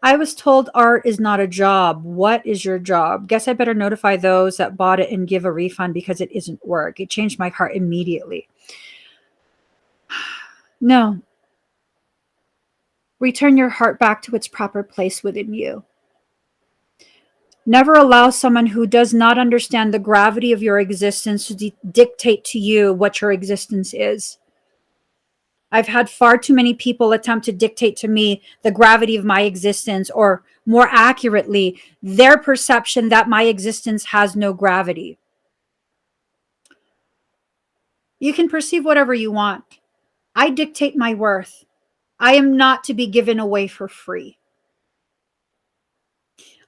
I was told art is not a job. What is your job? Guess I better notify those that bought it and give a refund because it isn't work. It changed my heart immediately. No. Return your heart back to its proper place within you. Never allow someone who does not understand the gravity of your existence to dictate to you what your existence is. I've had far too many people attempt to dictate to me the gravity of my existence, or more accurately, their perception that my existence has no gravity. You can perceive whatever you want. I dictate my worth. I am not to be given away for free.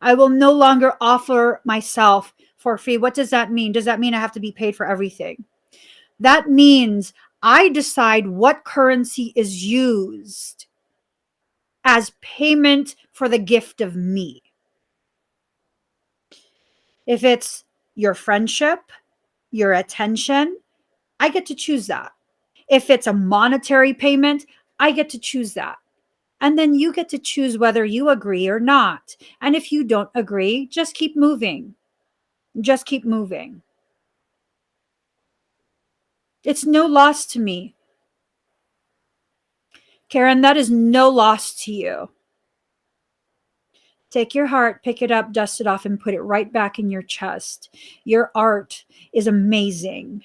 I will no longer offer myself for free. What does that mean? Does that mean I have to be paid for everything? That means I decide what currency is used as payment for the gift of me. If it's your friendship, your attention, I get to choose that. If it's a monetary payment, I get to choose that. And then you get to choose whether you agree or not. And if you don't agree, just keep moving. Just keep moving. It's no loss to me. Karen, that is no loss to you. Take your heart, pick it up, dust it off, and put it right back in your chest. Your art is amazing.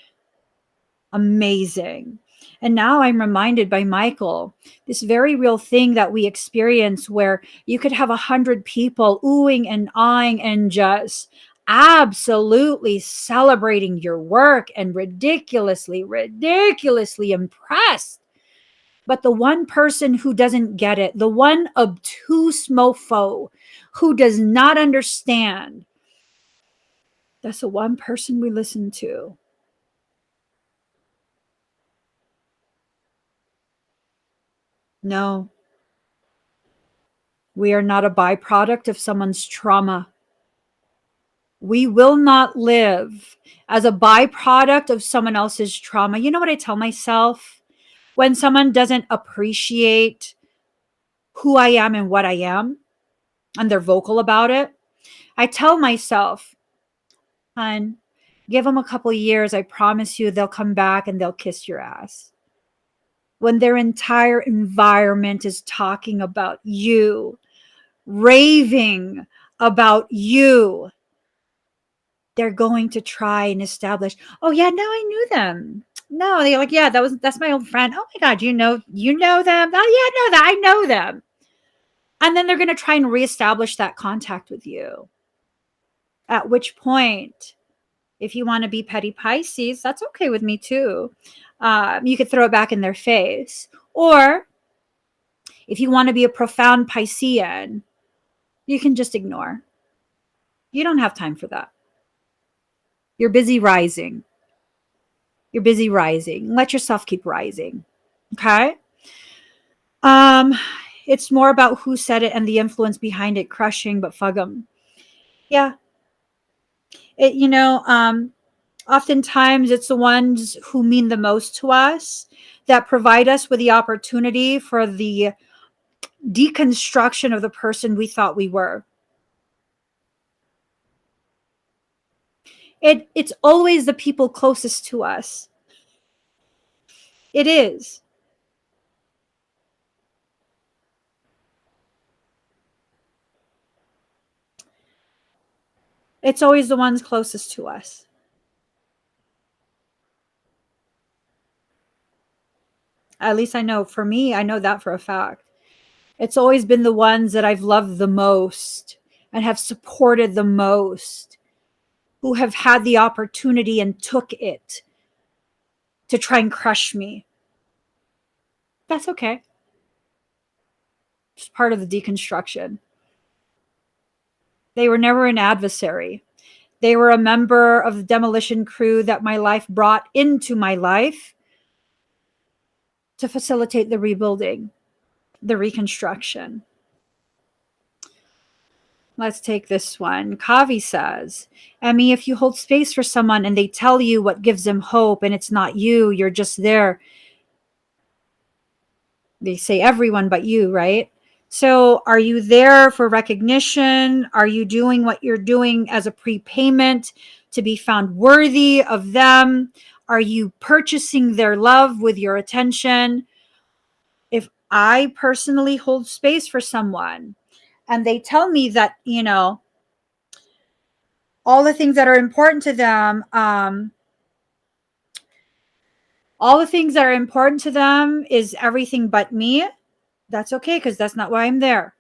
Amazing. And now I'm reminded by Michael, this very real thing that we experience where you could have 100 people oohing and awing and just absolutely celebrating your work and ridiculously impressed. But the one person who doesn't get it, the one obtuse mofo who does not understand, that's the one person we listen to. No, we are not a byproduct of someone's trauma. We will not live as a byproduct of someone else's trauma. You know what I tell myself? When someone doesn't appreciate who I am and what I am, and they're vocal about it, I tell myself, hon, give them a couple years. I promise you they'll come back and they'll kiss your ass. When their entire environment is talking about you, raving about you, they're going to try and establish, oh yeah, no, I knew them. No, they're like, yeah, that's my old friend. Oh my God, you know them? Oh yeah, I know them. And then they're going to try and reestablish that contact with you. At which point, if you want to be petty Pisces, that's okay with me too. You could throw it back in their face. Or if you want to be a profound Piscean, you can just ignore. You don't have time for that. You're busy rising. You're busy rising. Let yourself keep rising. Okay? It's more about who said it and the influence behind it, crushing, but fug them. Yeah. Oftentimes it's the ones who mean the most to us that provide us with the opportunity for the deconstruction of the person we thought we were. It's always the people closest to us. It is. It's always the ones closest to us. At least I know, for me, I know that for a fact. It's always been the ones that I've loved the most and have supported the most, who have had the opportunity and took it to try and crush me. That's okay. It's part of the deconstruction. They were never an adversary. They were a member of the demolition crew that my life brought into my life to facilitate the rebuilding, the reconstruction. Let's take this one. Kavi says, Emmy, if you hold space for someone and they tell you what gives them hope and it's not you, you're just there. They say everyone but you, right? So are you there for recognition? Are you doing what you're doing as a prepayment to be found worthy of them? Are you purchasing their love with your attention? If I personally hold space for someone and they tell me that, all the things that are important to them, all the things that are important to them is everything but me, that's okay, because that's not why I'm there.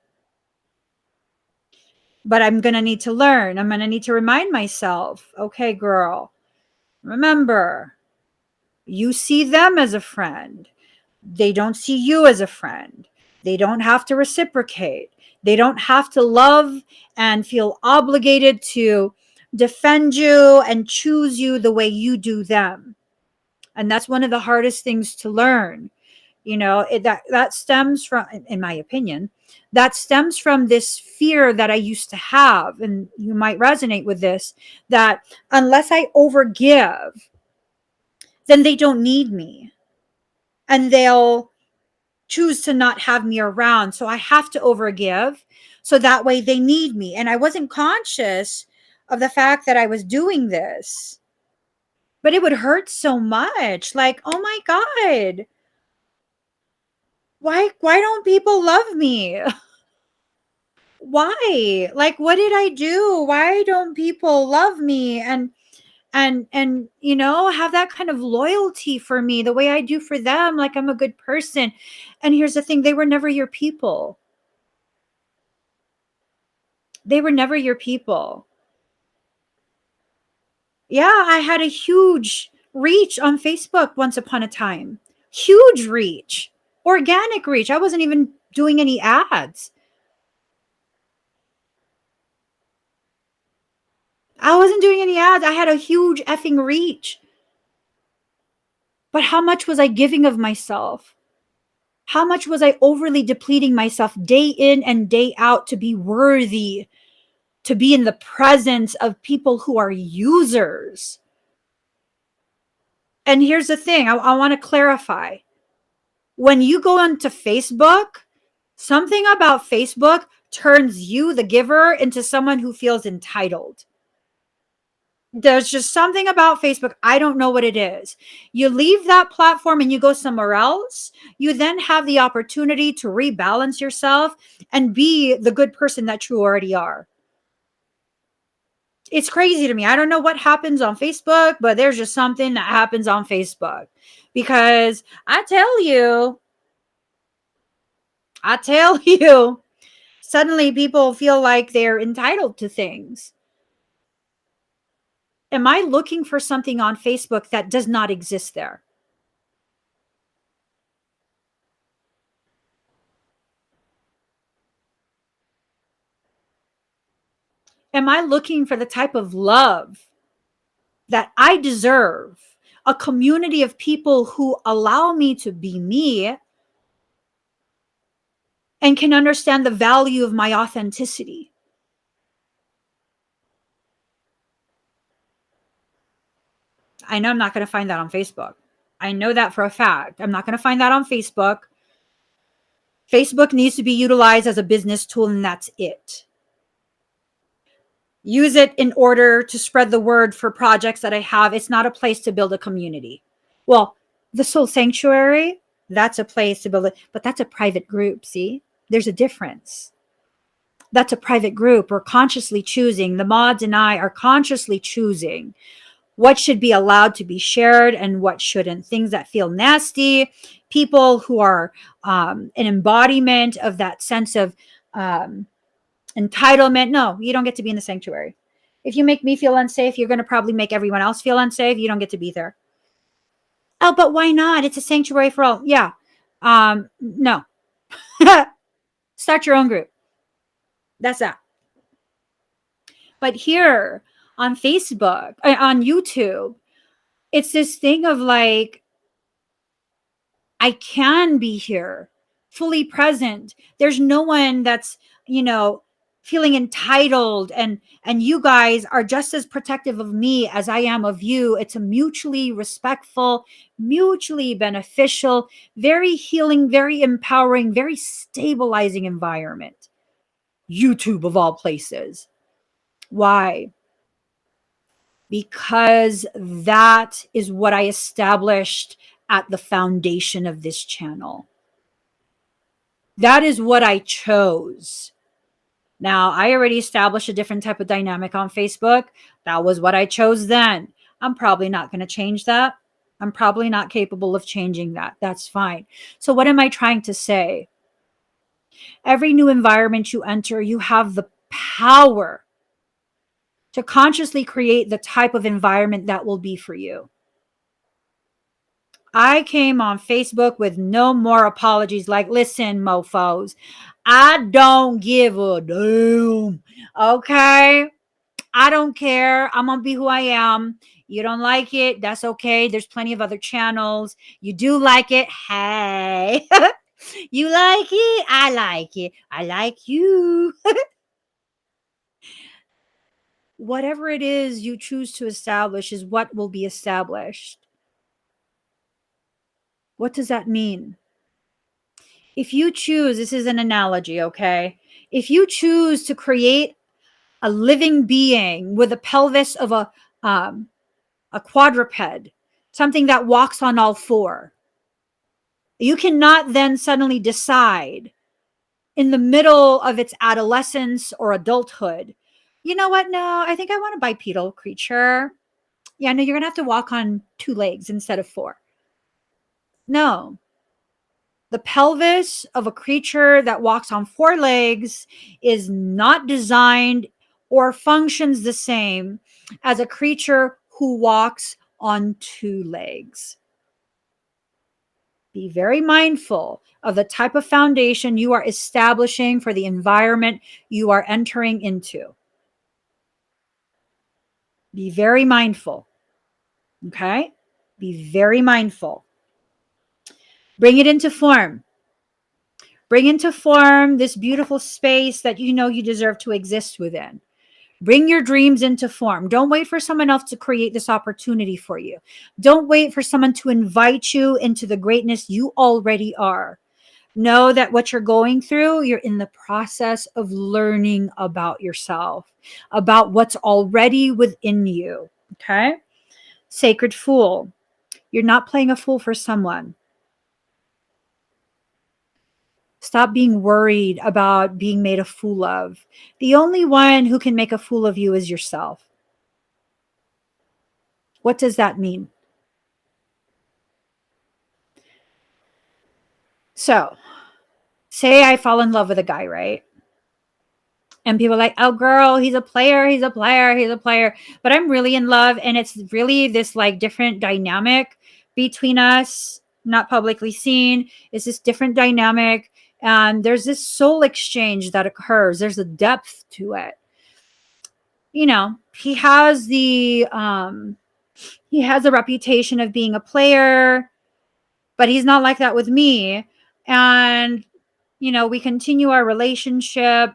But I'm going to need to learn. I'm going to need to remind myself, okay, girl, remember, you see them as a friend. They don't see you as a friend. They don't have to reciprocate. They don't have to love and feel obligated to defend you and choose you the way you do them. And that's one of the hardest things to learn. That stems from, in my opinion, that stems from this fear that I used to have, and you might resonate with this, that unless I overgive, then they don't need me and they'll choose to not have me around. So I have to overgive so that way they need me. And I wasn't conscious of the fact that I was doing this, but it would hurt so much. Like, oh my God, why don't people love me? Why? Like, what did I do? Why don't people love me and have that kind of loyalty for me the way I do for them, like I'm a good person? And here's the thing, they were never your people. They were never your people. Yeah, I had a huge reach on Facebook once upon a time. Huge reach. Organic reach. I wasn't even doing any ads. I wasn't doing any ads. I had a huge effing reach. But how much was I giving of myself? How much was I overly depleting myself day in and day out to be worthy, to be in the presence of people who are users? And here's the thing, I want to clarify. When you go onto Facebook, something about Facebook turns you, the giver, into someone who feels entitled. There's just something about Facebook. I don't know what it is. You leave that platform and you go somewhere else. You then have the opportunity to rebalance yourself and be the good person that you already are. It's crazy to me. I don't know what happens on Facebook, but there's just something that happens on Facebook. Because I tell you, suddenly people feel like they're entitled to things. Am I looking for something on Facebook that does not exist there? Am I looking for the type of love that I deserve? A community of people who allow me to be me and can understand the value of my authenticity. I know I'm not going to find that on Facebook. I know that for a fact. I'm not going to find that on Facebook. Facebook needs to be utilized as a business tool, and that's it. Use it in order to spread the word for projects that I have. It's not a place to build a community. Well, the Soul Sanctuary, that's a place to build it, but that's a private group. See, there's a difference. That's a private group. We're consciously choosing. The mods and I are consciously choosing what should be allowed to be shared and what shouldn't. Things that feel nasty, people who are an embodiment of that sense of entitlement. No, you don't get to be in the sanctuary. If you make me feel unsafe, you're going to probably make everyone else feel unsafe. You don't get to be there. Oh, but why not? It's a sanctuary for all. Yeah. No. Start your own group. That's that. But here on Facebook, on YouTube, it's this thing of like, I can be here fully present. There's no one that's, feeling entitled, and you guys are just as protective of me as I am of you. It's a mutually respectful, mutually beneficial, very healing, very empowering, very stabilizing environment. YouTube of all places. Why? Because that is what I established at the foundation of this channel. That is what I chose. Now, I already established a different type of dynamic on Facebook. That was what I chose then. I'm probably not going to change that. I'm probably not capable of changing that. That's fine. So what am I trying to say? Every new environment you enter, you have the power to consciously create the type of environment that will be for you. I came on Facebook with no more apologies like, listen, mofos, I don't give a damn. Okay? I don't care. I'm going to be who I am. You don't like it. That's okay. There's plenty of other channels. You do like it. Hey. You like it. I like it. I like you. Whatever it is you choose to establish is what will be established. What does that mean? If you choose, this is an analogy, okay? If you choose to create a living being with a pelvis of a quadruped, something that walks on all four, you cannot then suddenly decide in the middle of its adolescence or adulthood, you know what? No, I think I want a bipedal creature. Yeah, no, you're going to have to walk on 2 legs instead of 4. No. The pelvis of a creature that walks on 4 legs is not designed or functions the same as a creature who walks on 2 legs. Be very mindful of the type of foundation you are establishing for the environment you are entering into. Be very mindful. Okay? Be very mindful. Bring it into form. Bring into form this beautiful space that you know you deserve to exist within. Bring your dreams into form. Don't wait for someone else to create this opportunity for you. Don't wait for someone to invite you into the greatness you already are. Know that what you're going through, you're in the process of learning about yourself, about what's already within you. Okay? Sacred Fool. You're not playing a fool for someone. Stop being worried about being made a fool of. The only one who can make a fool of you is yourself. What does that mean? So, say I fall in love with a guy, right? And people are like, oh, girl, he's a player, he's a player, he's a player. But I'm really in love. And it's really this like different dynamic between us, not publicly seen. It's this different dynamic. And there's this soul exchange that occurs. There's a depth to it. You know, he has the reputation of being a player, but he's not like that with me. And, you know, we continue our relationship.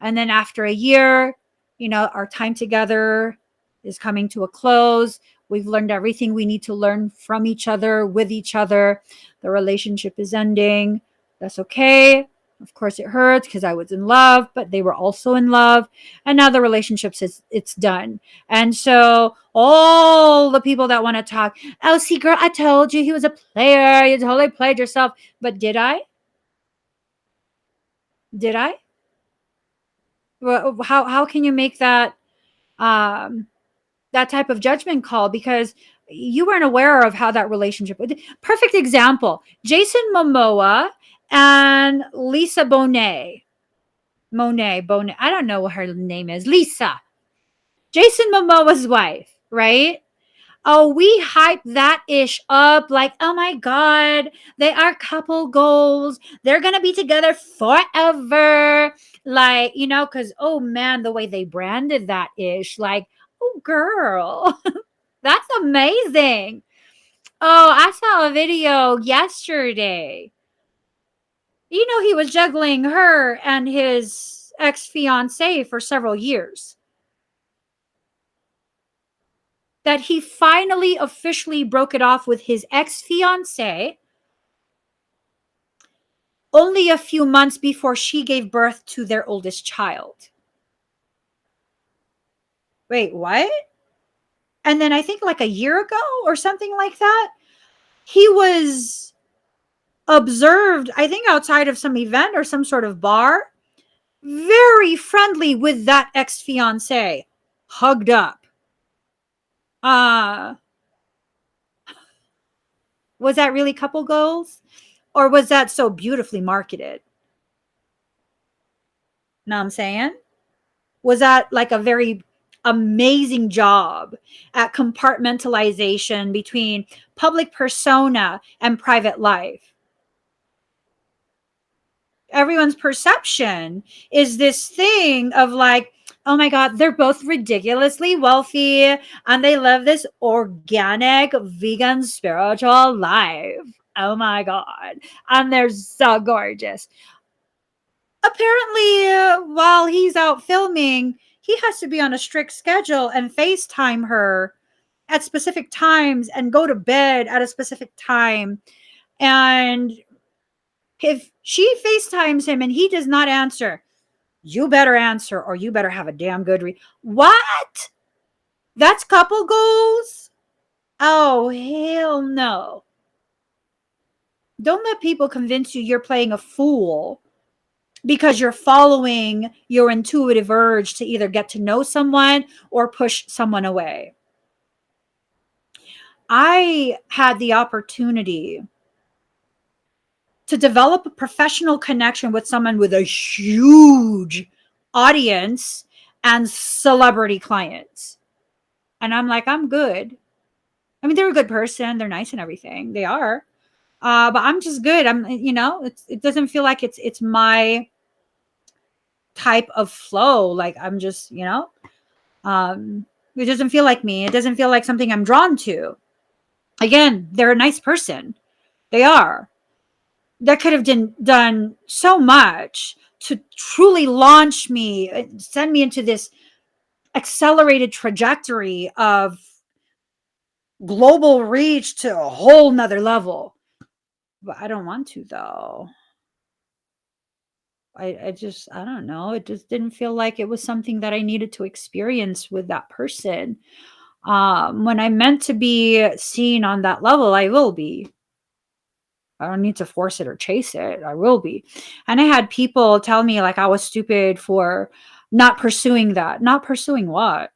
And then after a year, you know, our time together is coming to a close. We've learned everything we need to learn from each other, with each other. The relationship is ending. That's okay. Of course, it hurts because I was in love, but they were also in love. And now the relationship says it's done. And so all the people that want to talk, oh, see, girl, I told you he was a player. You totally played yourself. But did I? Did I? Well, how can you make um, that type of judgment call because you weren't aware of how that relationship would. Perfect example: Jason Momoa and Lisa Bonet. Bonet. I don't know what her name is. Lisa. Jason Momoa's wife, right? Oh, we hype that ish up like, oh my God, they are couple goals. They're going to be together forever. Like, because, oh man, the way they branded that ish, like, oh girl, that's amazing. Oh, I saw a video yesterday. He was juggling her and his ex fiance for several years. That he finally officially broke it off with his ex fiance only a few months before she gave birth to their oldest child. Wait, what? And then I think like a year ago or something like that, he was observed, I think outside of some event or some sort of bar, very friendly with that ex fiance, hugged up. Uh, was that really couple goals? Or was that so beautifully marketed? Know what I'm saying? Was that like a very amazing job at compartmentalization between public persona and private life? Everyone's perception is this thing of like, oh my God, they're both ridiculously wealthy and they live this organic, vegan, spiritual life. Oh my God. And they're so gorgeous. Apparently, while he's out filming, he has to be on a strict schedule and FaceTime her at specific times and go to bed at a specific time. And if she FaceTimes him and he does not answer, you better answer or you better have a damn good What? That's couple goals? Oh, hell no. Don't let people convince you you're playing a fool because you're following your intuitive urge to either get to know someone or push someone away. I had the opportunity to develop a professional connection with someone with a huge audience and celebrity clients. And I'm like, I'm good. I mean, they're a good person. They're nice and everything. They are. But I'm just good. It doesn't feel like it's my type of flow. Like I'm just, it doesn't feel like me. It doesn't feel like something I'm drawn to. Again, they're a nice person. They are. That could have done so much to truly launch me, send me into this accelerated trajectory of global reach to a whole nother level. But I don't want to, though. I don't know. It just didn't feel like it was something that I needed to experience with that person. When I'm meant to be seen on that level, I will be. I don't need to force it or chase it. I will be. And I had people tell me like I was stupid for not pursuing that. Not pursuing what?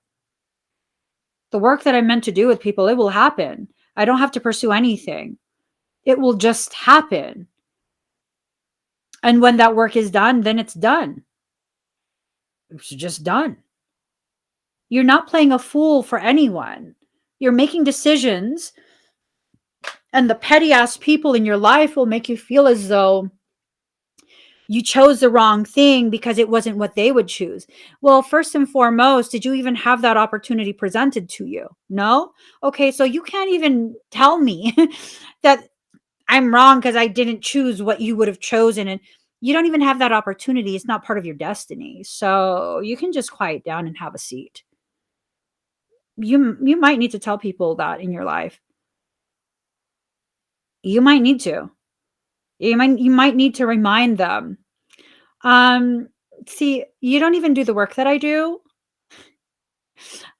The work that I'm meant to do with people, it will happen. I don't have to pursue anything. It will just happen. And when that work is done, then it's done. It's just done. You're not playing a fool for anyone. You're making decisions, and the petty ass people in your life will make you feel as though you chose the wrong thing because it wasn't what they would choose. Well, first and foremost, did you even have that opportunity presented to you? No? Okay, so you can't even tell me that I'm wrong because I didn't choose what you would have chosen. And you don't even have that opportunity. It's not part of your destiny. So you can just quiet down and have a seat. You might need to tell people that in your life. You might need to. You might need to remind them. Um, See, you don't even do the work that I do.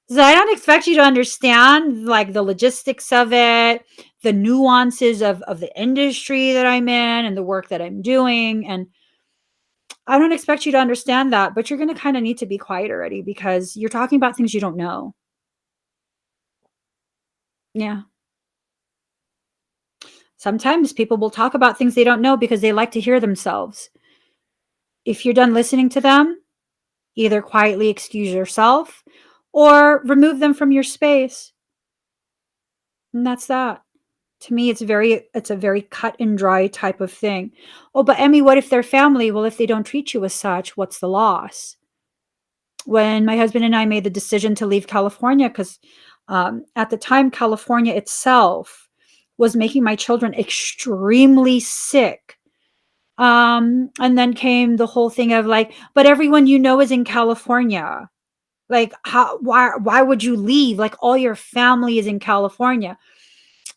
So I don't expect you to understand like the logistics of it, the nuances of the industry that I'm in and the work that I'm doing. And I don't expect you to understand that, but you're going to kind of need to be quiet already because you're talking about things you don't know. Yeah. Sometimes people will talk about things they don't know because they like to hear themselves. If you're done listening to them, either quietly excuse yourself or remove them from your space. And that's that. To me, it's a very cut and dry type of thing. Oh, but Emmy, what if they're family? Well, if they don't treat you as such, what's the loss? When my husband and I made the decision to leave California, because at the time, California itself was making my children extremely sick. And then came the whole thing of like, but everyone you know is in California. Like, why would you leave? Like, all your family is in California.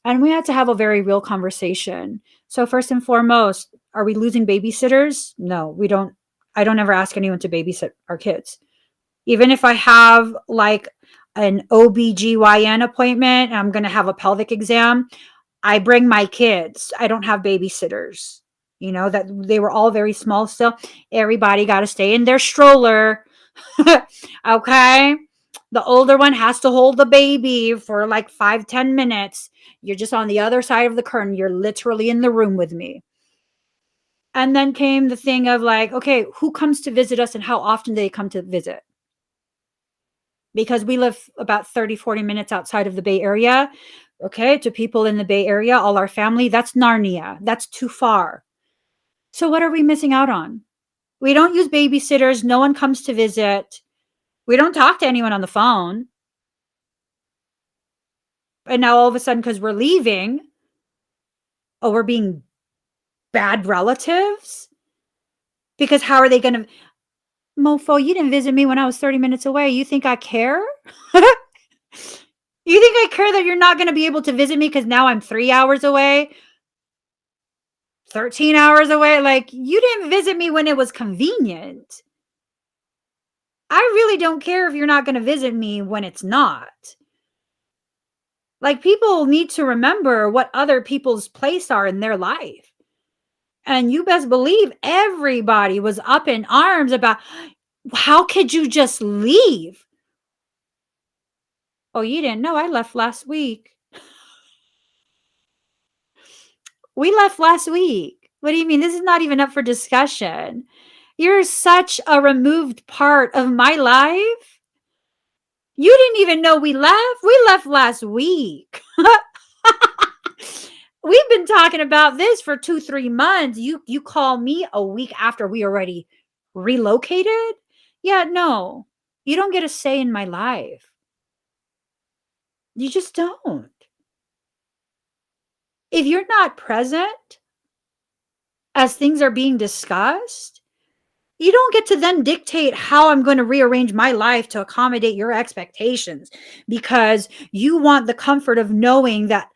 And we had to have a very real conversation. So first and foremost, are we losing babysitters? No, we don't. I don't ever ask anyone to babysit our kids. Even if I have like an OBGYN appointment and I'm going to have a pelvic exam, I bring my kids. I don't have babysitters. You know, that they were all very small still. Everybody got to stay in their stroller. Okay. The older one has to hold the baby for like 5-10 minutes. You're just on the other side of the curtain. You're literally in the room with me. And then came the thing of like, okay, who comes to visit us and how often do they come to visit? Because we live about 30-40 minutes outside of the Bay Area. Okay. To people in the Bay Area, all our family, that's Narnia. That's too far. So what are we missing out on? We don't use babysitters. No one comes to visit. We don't talk to anyone on the phone. And now all of a sudden, because we're leaving, oh, we're being bad relatives? Because how are they going to? Mofo, you didn't visit me when I was 30 minutes away. You think I care? You think I care that you're not going to be able to visit me because now I'm 3 hours away, 13 hours away? Like, you didn't visit me when it was convenient. I really don't care if you're not going to visit me when it's not. Like, people need to remember what other people's place are in their life. And you best believe everybody was up in arms about how could you just leave? Oh, you didn't know I left last week. We left last week. What do you mean? This is not even up for discussion. You're such a removed part of my life. You didn't even know we left. We left last week. We've been talking about this for 2-3 months. You call me a week after we already relocated? Yeah, no. You don't get a say in my life. You just don't. If you're not present as things are being discussed, you don't get to then dictate how I'm going to rearrange my life to accommodate your expectations because you want the comfort of knowing that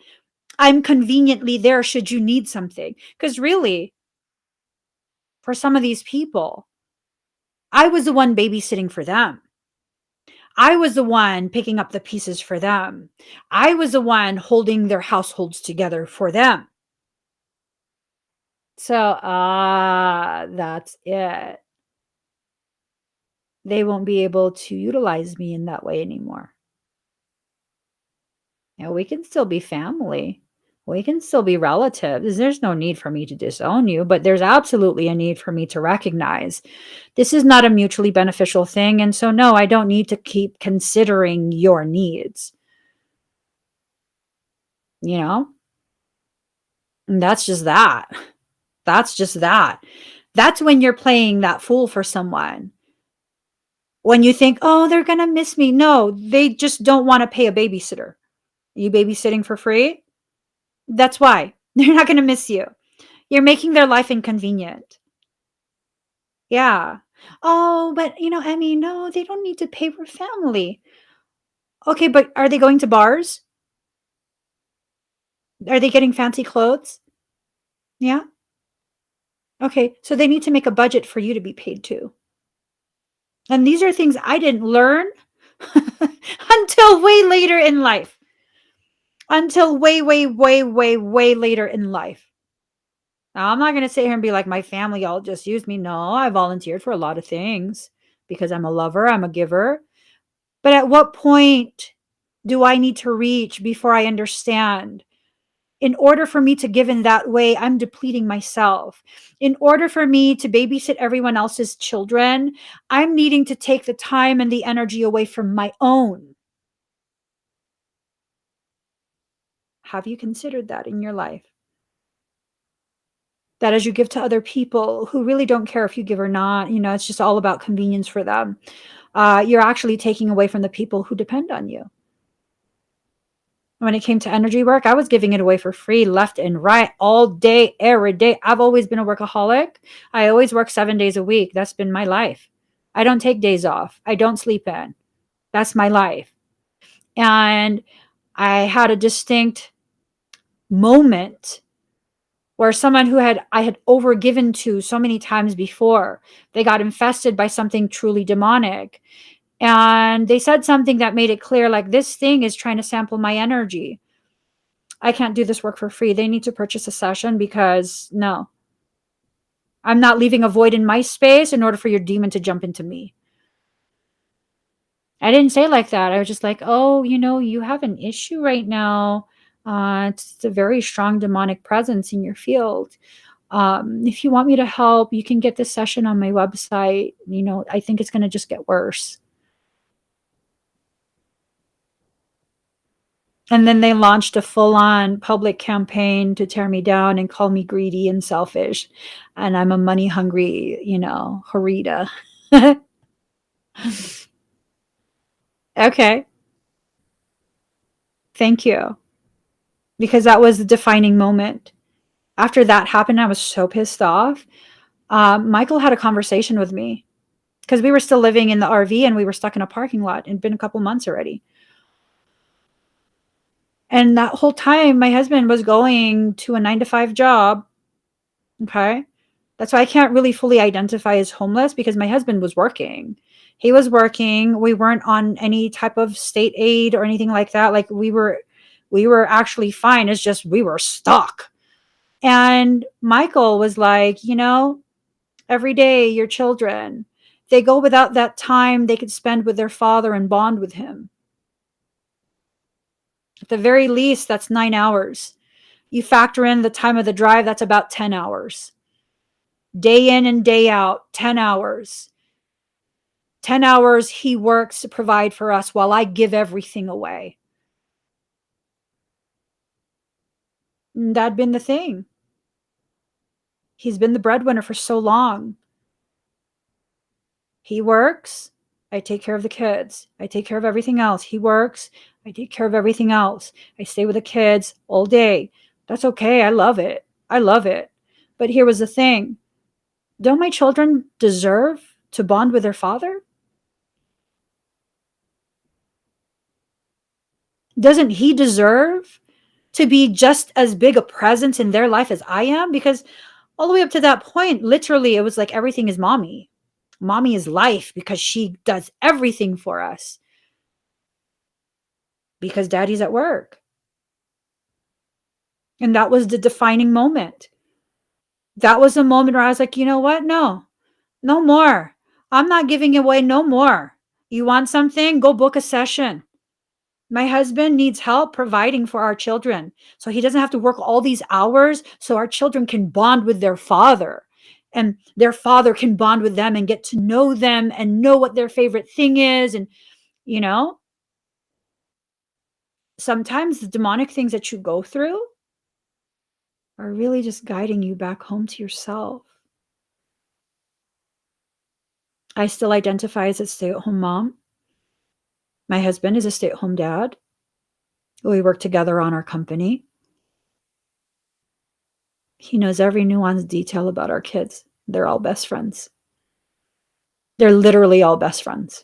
I'm conveniently there should you need something. Because really, for some of these people, I was the one babysitting for them. I was the one picking up the pieces for them. I was the one holding their households together for them. So, that's it. They won't be able to utilize me in that way anymore. Yeah, we can still be family. We can still be relatives. There's no need for me to disown you, but there's absolutely a need for me to recognize this is not a mutually beneficial thing. And so, no, I don't need to keep considering your needs. You know, and that's just that. That's just that. That's when you're playing that fool for someone. When you think, oh, they're going to miss me. No, they just don't want to pay a babysitter. Are you babysitting for free? That's why. They're not going to miss you. You're making their life inconvenient. Yeah. Oh, but Emmy, no, they don't need to pay for family. Okay, but are they going to bars? Are they getting fancy clothes? Yeah. Okay, so they need to make a budget for you to be paid too. And these are things I didn't learn until way later in life. Until way, way, way, way, way later in life. Now, I'm not going to sit here and be like, my family all just used me. No, I volunteered for a lot of things because I'm a lover, I'm a giver. But at what point do I need to reach before I understand? In order for me to give in that way, I'm depleting myself. In order for me to babysit everyone else's children, I'm needing to take the time and the energy away from my own. Have you considered that in your life? That as you give to other people who really don't care if you give or not, it's just all about convenience for them. You're actually taking away from the people who depend on you. When it came to energy work, I was giving it away for free, left and right, all day, every day. I've always been a workaholic. I always work 7 days a week. That's been my life. I don't take days off. I don't sleep in. That's my life. And I had a distinct moment where someone who I had overgiven to so many times before, they got infested by something truly demonic. And they said something that made it clear, like, this thing is trying to sample my energy. I can't do this work for free. They need to purchase a session because no, I'm not leaving a void in my space in order for your demon to jump into me. I didn't say it like that. I was just like, oh, you have an issue right now. It's a very strong demonic presence in your field. If you want me to help, you can get this session on my website. I think it's going to just get worse. And then they launched a full-on public campaign to tear me down and call me greedy and selfish. And I'm a money-hungry, Harita. Okay. Thank you. Because that was the defining moment. After that happened, I was so pissed off. Michael had a conversation with me because we were still living in the RV and we were stuck in a parking lot. It'd been a couple months already. And that whole time, my husband was going to a 9-to-5 job. Okay. That's why I can't really fully identify as homeless because my husband was working. He was working. We weren't on any type of state aid or anything like that. Like we were actually fine. It's just we were stuck. And Michael was like, every day your children, they go without that time they could spend with their father and bond with him. At the very least, that's 9 hours. You factor in the time of the drive, that's about 10 hours. Day in and day out, 10 hours. 10 hours he works to provide for us while I give everything away. And that'd been the thing. He's been the breadwinner for so long. He works, I take care of the kids. I take care of everything else. He works, I take care of everything else. I stay with the kids all day. That's okay. I love it. I love it. But here was the thing. Don't my children deserve to bond with their father? Doesn't he deserve to be just as big a presence in their life as I am? Because all the way up to that point, literally, it was like everything is mommy. Mommy is life because she does everything for us. Because daddy's at work. And that was the defining moment. That was the moment where I was like, you know what? No, no more. I'm not giving away no more. You want something? Go book a session. My husband needs help providing for our children. So he doesn't have to work all these hours so our children can bond with their father. And their father can bond with them and get to know them and know what their favorite thing is. And, sometimes the demonic things that you go through are really just guiding you back home to yourself. I still identify as a stay-at-home mom. My husband is a stay-at-home dad. We work together on our company. He knows every nuanced detail about our kids. They're all best friends. They're literally all best friends.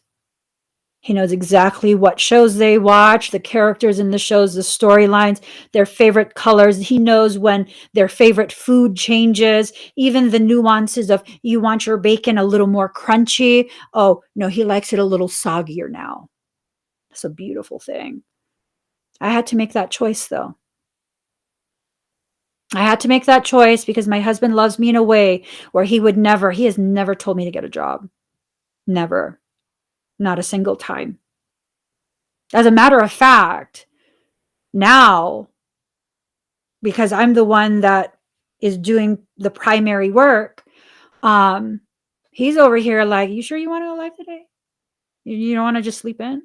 He knows exactly what shows they watch, the characters in the shows, the storylines, their favorite colors. He knows when their favorite food changes, even the nuances of you want your bacon a little more crunchy. Oh, no, he likes it a little soggier now. It's a beautiful thing. I had to make that choice, though. I had to make that choice because my husband loves me in a way where he has never told me to get a job. Never. Not a single time. As a matter of fact, now, because I'm the one that is doing the primary work, um, he's over here like, you sure you want to go live today? You don't want to just sleep in?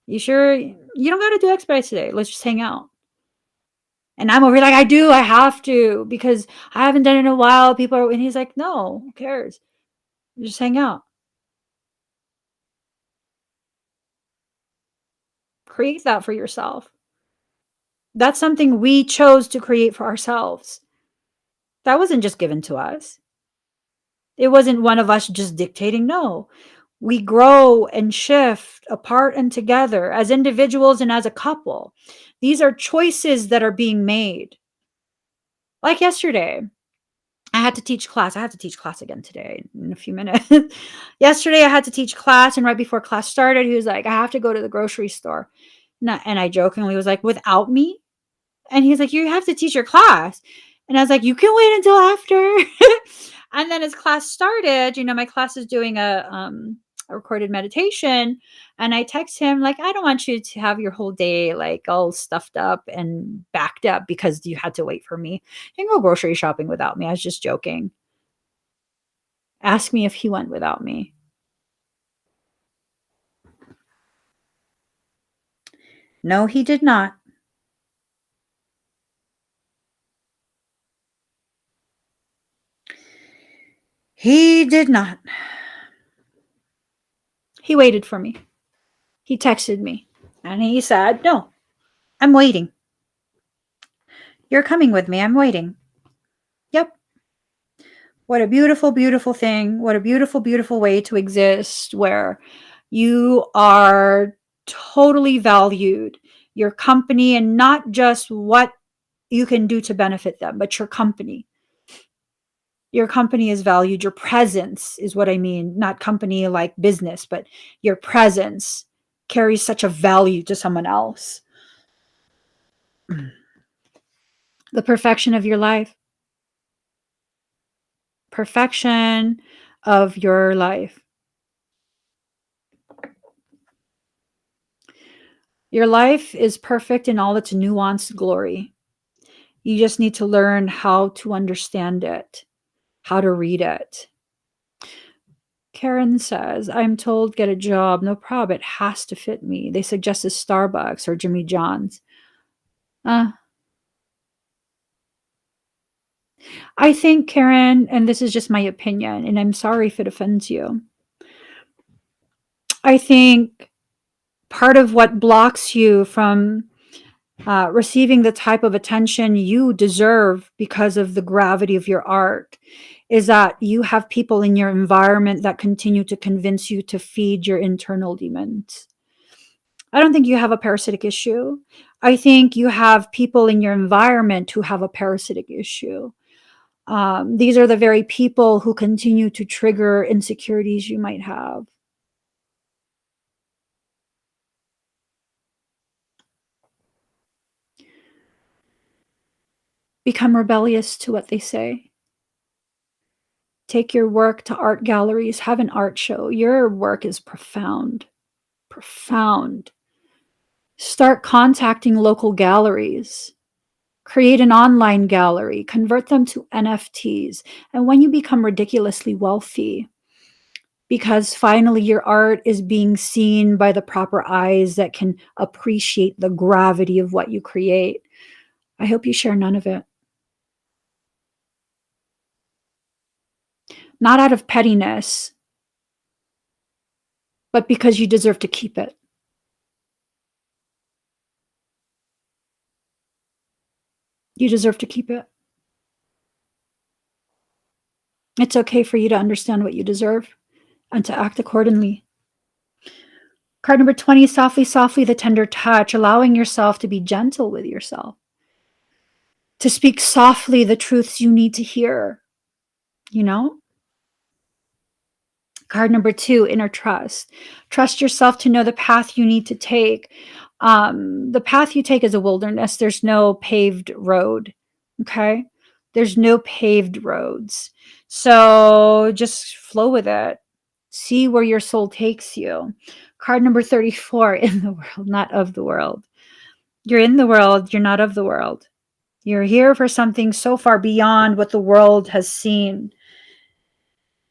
You sure you don't got to do exercise today? Let's just hang out. And I'm over here like, I have to, because I haven't done it in a while. And he's like, no, who cares? Just hang out. Create that for yourself. That's something we chose to create for ourselves. That wasn't just given to us. It wasn't one of us just dictating. No, we grow and shift apart and together as individuals and as a couple. These are choices that are being made. Like yesterday, I had to teach class. I have to teach class again today in a few minutes. Yesterday, I had to teach class, and right before class started, he was like, I have to go to the grocery store. And I jokingly was like, without me? And he's like, you have to teach your class. And I was like, you can wait until after. And then as class started, my class is doing a recorded meditation. And I text him, like, I don't want you to have your whole day like all stuffed up and backed up because you had to wait for me. You can go grocery shopping without me. I was just joking. Ask me if he went without me. No, he did not. He did not. He waited for me. He texted me and he said, no, I'm waiting. You're coming with me. I'm waiting. Yep. What a beautiful, beautiful thing. What a beautiful, beautiful way to exist where you are totally valued. Your company, and not just what you can do to benefit them, but your company. Your company is valued. Your presence is what I mean. Not company like business, but your presence carries such a value to someone else. The perfection of your life. Perfection of your life. Your life is perfect in all its nuanced glory. You just need to learn how to understand it, how to read it. Karen says, I'm told get a job. No problem. It has to fit me. They suggested Starbucks or Jimmy John's. I think, Karen, and this is just my opinion, and I'm sorry if it offends you. I think part of what blocks you from receiving the type of attention you deserve because of the gravity of your art is that you have people in your environment that continue to convince you to feed your internal demons. I don't think you have a parasitic issue. I think you have people in your environment who have a parasitic issue. These are the very people who continue to trigger insecurities you might have. Become rebellious to what they say. Take your work to art galleries, have an art show. Your work is profound. Profound. Start contacting local galleries. Create an online gallery, convert them to NFTs. And when you become ridiculously wealthy, because finally your art is being seen by the proper eyes that can appreciate the gravity of what you create, I hope you share none of it. Not out of pettiness, but because you deserve to keep it. You deserve to keep it. It's okay for you to understand what you deserve and to act accordingly. Card number 20, softly, softly, the tender touch, allowing yourself to be gentle with yourself, to speak softly the truths you need to hear, you know? Card number 2, inner trust. Trust yourself to know the path you need to take. The path you take is a wilderness. There's no paved road. Okay. There's no paved roads. So just flow with it. See where your soul takes you. Card number 34, in the world, not of the world. You're in the world. You're not of the world. You're here for something so far beyond what the world has seen.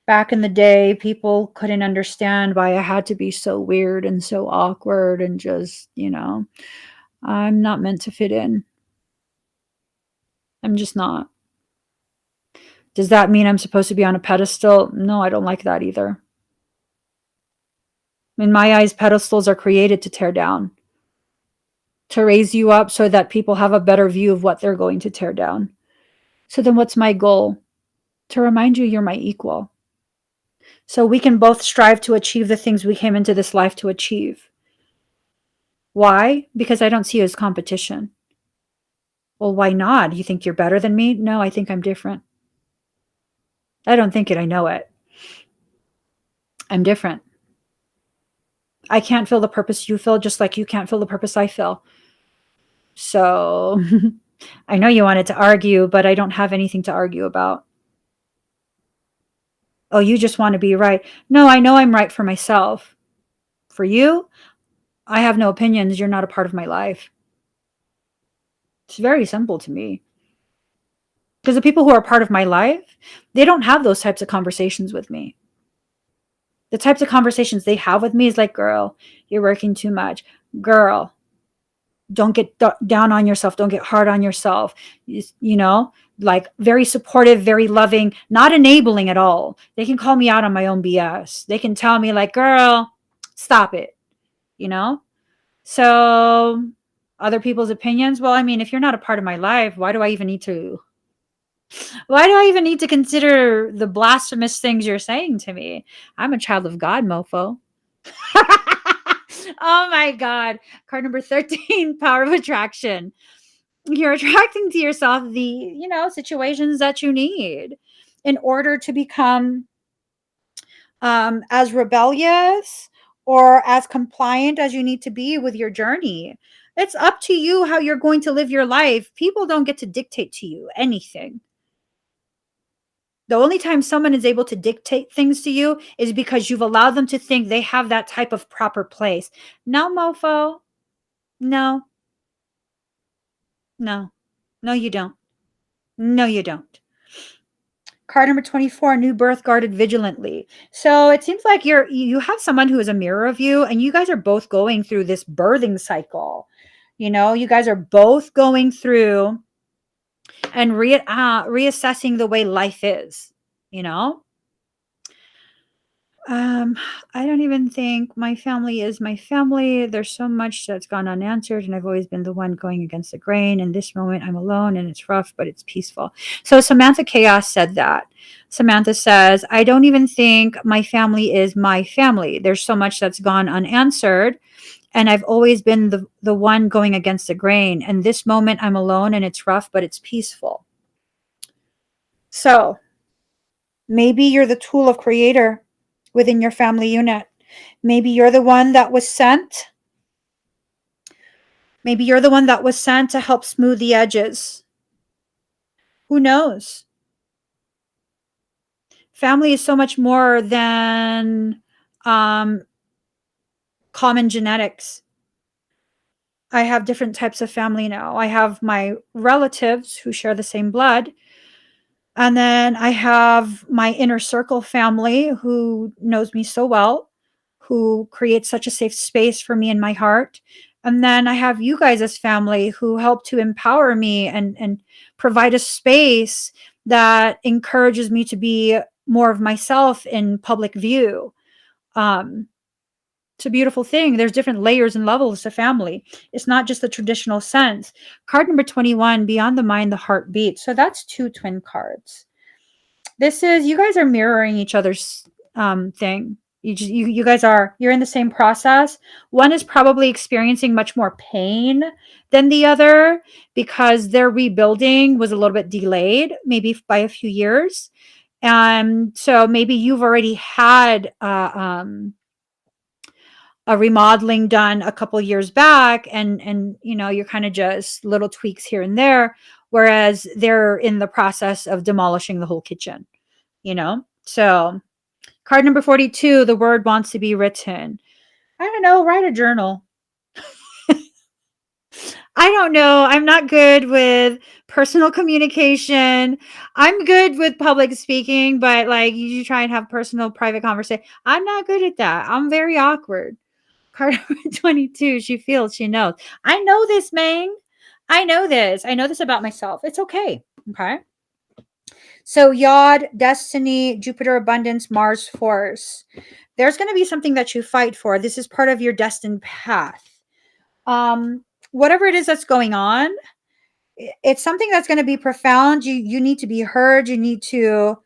Back in the day, people couldn't understand why I had to be so weird and so awkward and just, I'm not meant to fit in. I'm just not. Does that mean I'm supposed to be on a pedestal? No, I don't like that either. In my eyes, pedestals are created to tear down, to raise you up so that people have a better view of what they're going to tear down. So then what's my goal? To remind you you're my equal. So we can both strive to achieve the things we came into this life to achieve. Why? Because I don't see you as competition. Well, why not? You think you're better than me? No, I think I'm different. I don't think it, I know it. I'm different. I can't feel the purpose you feel, just like you can't feel the purpose I feel. So I know you wanted to argue, but I don't have anything to argue about. Oh, you just want to be right. No, I know I'm right for myself. For you, I have no opinions. You're not a part of my life. It's very simple to me. Because the people who are part of my life, they don't have those types of conversations with me. The types of conversations they have with me is like, girl, you're working too much. Girl, don't get down on yourself. Don't get hard on yourself. Like very supportive, very loving, not enabling at all. They can call me out on my own BS. They can tell me like, girl, stop it. So other people's opinions. Well, I mean, if you're not a part of my life, why do I even need to consider the blasphemous things you're saying to me? I'm a child of God, mofo. Oh my God. Card number 13, power of attraction. You're attracting to yourself the, situations that you need in order to become as rebellious or as compliant as you need to be with your journey. It's up to you how you're going to live your life. People don't get to dictate to you anything. The only time someone is able to dictate things to you is because you've allowed them to think they have that type of proper place. No, mofo. No. No. No, you don't. No, you don't. Card number 24, new birth guarded vigilantly. So it seems like you have someone who is a mirror of you, and you guys are both going through this birthing cycle. You guys are both going through and reassessing the way life is, I don't even think my family is my family. There's so much that's gone unanswered, and I've always been the one going against the grain. In this moment, I'm alone, and it's rough, but it's peaceful. So Samantha Chaos said that. Samantha says, I don't even think my family is my family. There's so much that's gone unanswered, and I've always been the one going against the grain. And this moment, I'm alone, and it's rough, but it's peaceful. So maybe you're the tool of creator within your family unit. Maybe you're the one that was sent. Maybe you're the one that was sent to help smooth the edges. Who knows? Family is so much more than common genetics. I have different types of family now. I have my relatives who share the same blood. And then I have my inner circle family who knows me so well, who creates such a safe space for me in my heart. And then I have you guys as family who help to empower me and provide a space that encourages me to be more of myself in public view. It's a beautiful thing. There's different layers and levels to family. It's not just the traditional sense. Card number 21, beyond the mind, the heart beats. So that's 2 twin cards. This is, you guys are mirroring each other's thing. You guys you're in the same process. One is probably experiencing much more pain than the other because their rebuilding was a little bit delayed, maybe by a few years. So maybe you've already had a remodeling done a couple years back, and you're kind of just little tweaks here and there, whereas they're in the process of demolishing the whole kitchen. So card number 42, the word wants to be written. I don't know, write a journal. I don't know. I'm not good with personal communication. I'm good with public speaking, but like you try and have personal, private conversation. I'm not good at that. I'm very awkward. Card number 22, she feels, she knows. I know this, Mang. I know this. I know this about myself. It's okay. Okay. So Yod, Destiny, Jupiter, Abundance, Mars, Force. There's going to be something that you fight for. This is part of your destined path. Whatever it is that's going on, it's something that's going to be profound. You need to be heard. You need to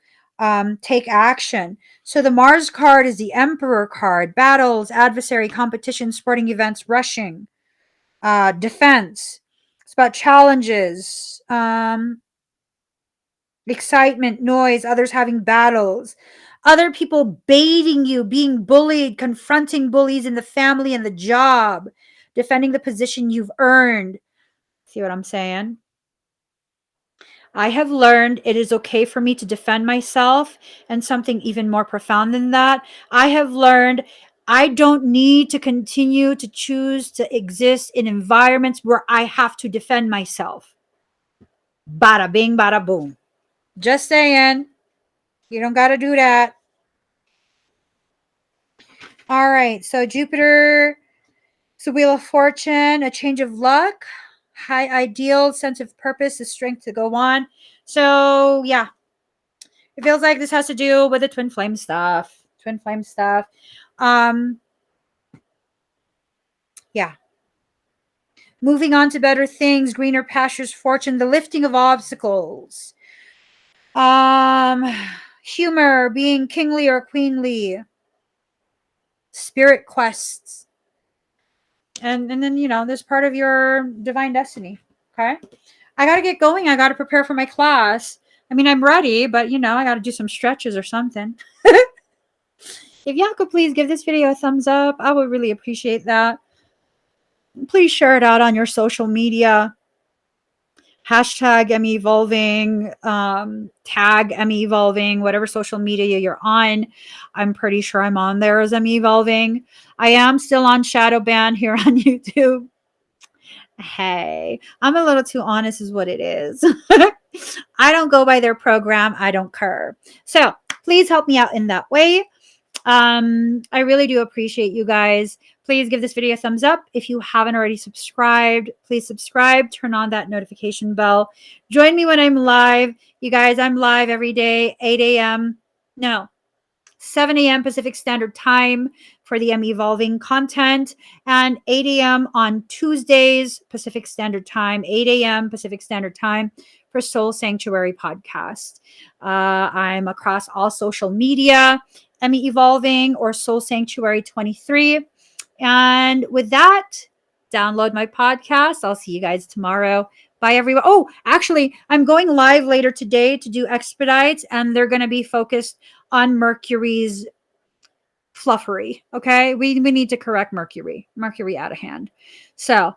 take action. So the Mars card is the Emperor card: battles, adversary, competition, sporting events, rushing, defense. It's about challenges, excitement, noise, others having battles, other people baiting you, being bullied, confronting bullies in the family and the job, defending the position you've earned. See what I'm saying? I have learned it is okay for me to defend myself, and something even more profound than that. I have learned I don't need to continue to choose to exist in environments where I have to defend myself. Bada bing, bada boom. Just saying. You don't got to do that. All right. So Jupiter, it's a wheel of fortune, a change of luck, high ideal, sense of purpose, the strength to go on. So yeah, it feels like this has to do with the twin flame stuff. Yeah. Moving on to better things, greener pastures, fortune, the lifting of obstacles. Humor, being kingly or queenly. Spirit quests. And then, this part of your divine destiny. Okay. I got to get going. I got to prepare for my class. I mean, I'm ready, but I got to do some stretches or something. If y'all could please give this video a thumbs up, I would really appreciate that. Please share it out on your social media. Hashtag M Evolving, tag M Evolving, whatever social media you're on. I'm pretty sure I'm on there as M Evolving. I am still on shadow ban here on YouTube. Hey, I'm a little too honest is what it is. I don't go by their program. I don't care. So please help me out in that way. I really do appreciate you guys. Please give this video a thumbs up. If you haven't already subscribed, please subscribe, turn on that notification bell. Join me when I'm live. You guys, I'm live every day, 8 a.m. No, 7 a.m. Pacific Standard Time for the M Evolving content, and 8 a.m. on Tuesdays, Pacific Standard Time, 8 a.m. Pacific Standard Time for Soul Sanctuary podcast. I'm across all social media, M Evolving or Soul Sanctuary 23. And with that, download my podcast. I'll see you guys tomorrow. Bye, everyone. Oh, actually, I'm going live later today to do expedites, and they're going to be focused on Mercury's fluffery. Okay, we need to correct Mercury out of hand. So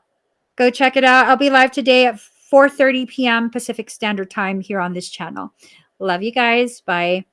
go check it out. I'll be live today at 4:30 p.m. Pacific Standard Time here on this channel. Love you guys. Bye.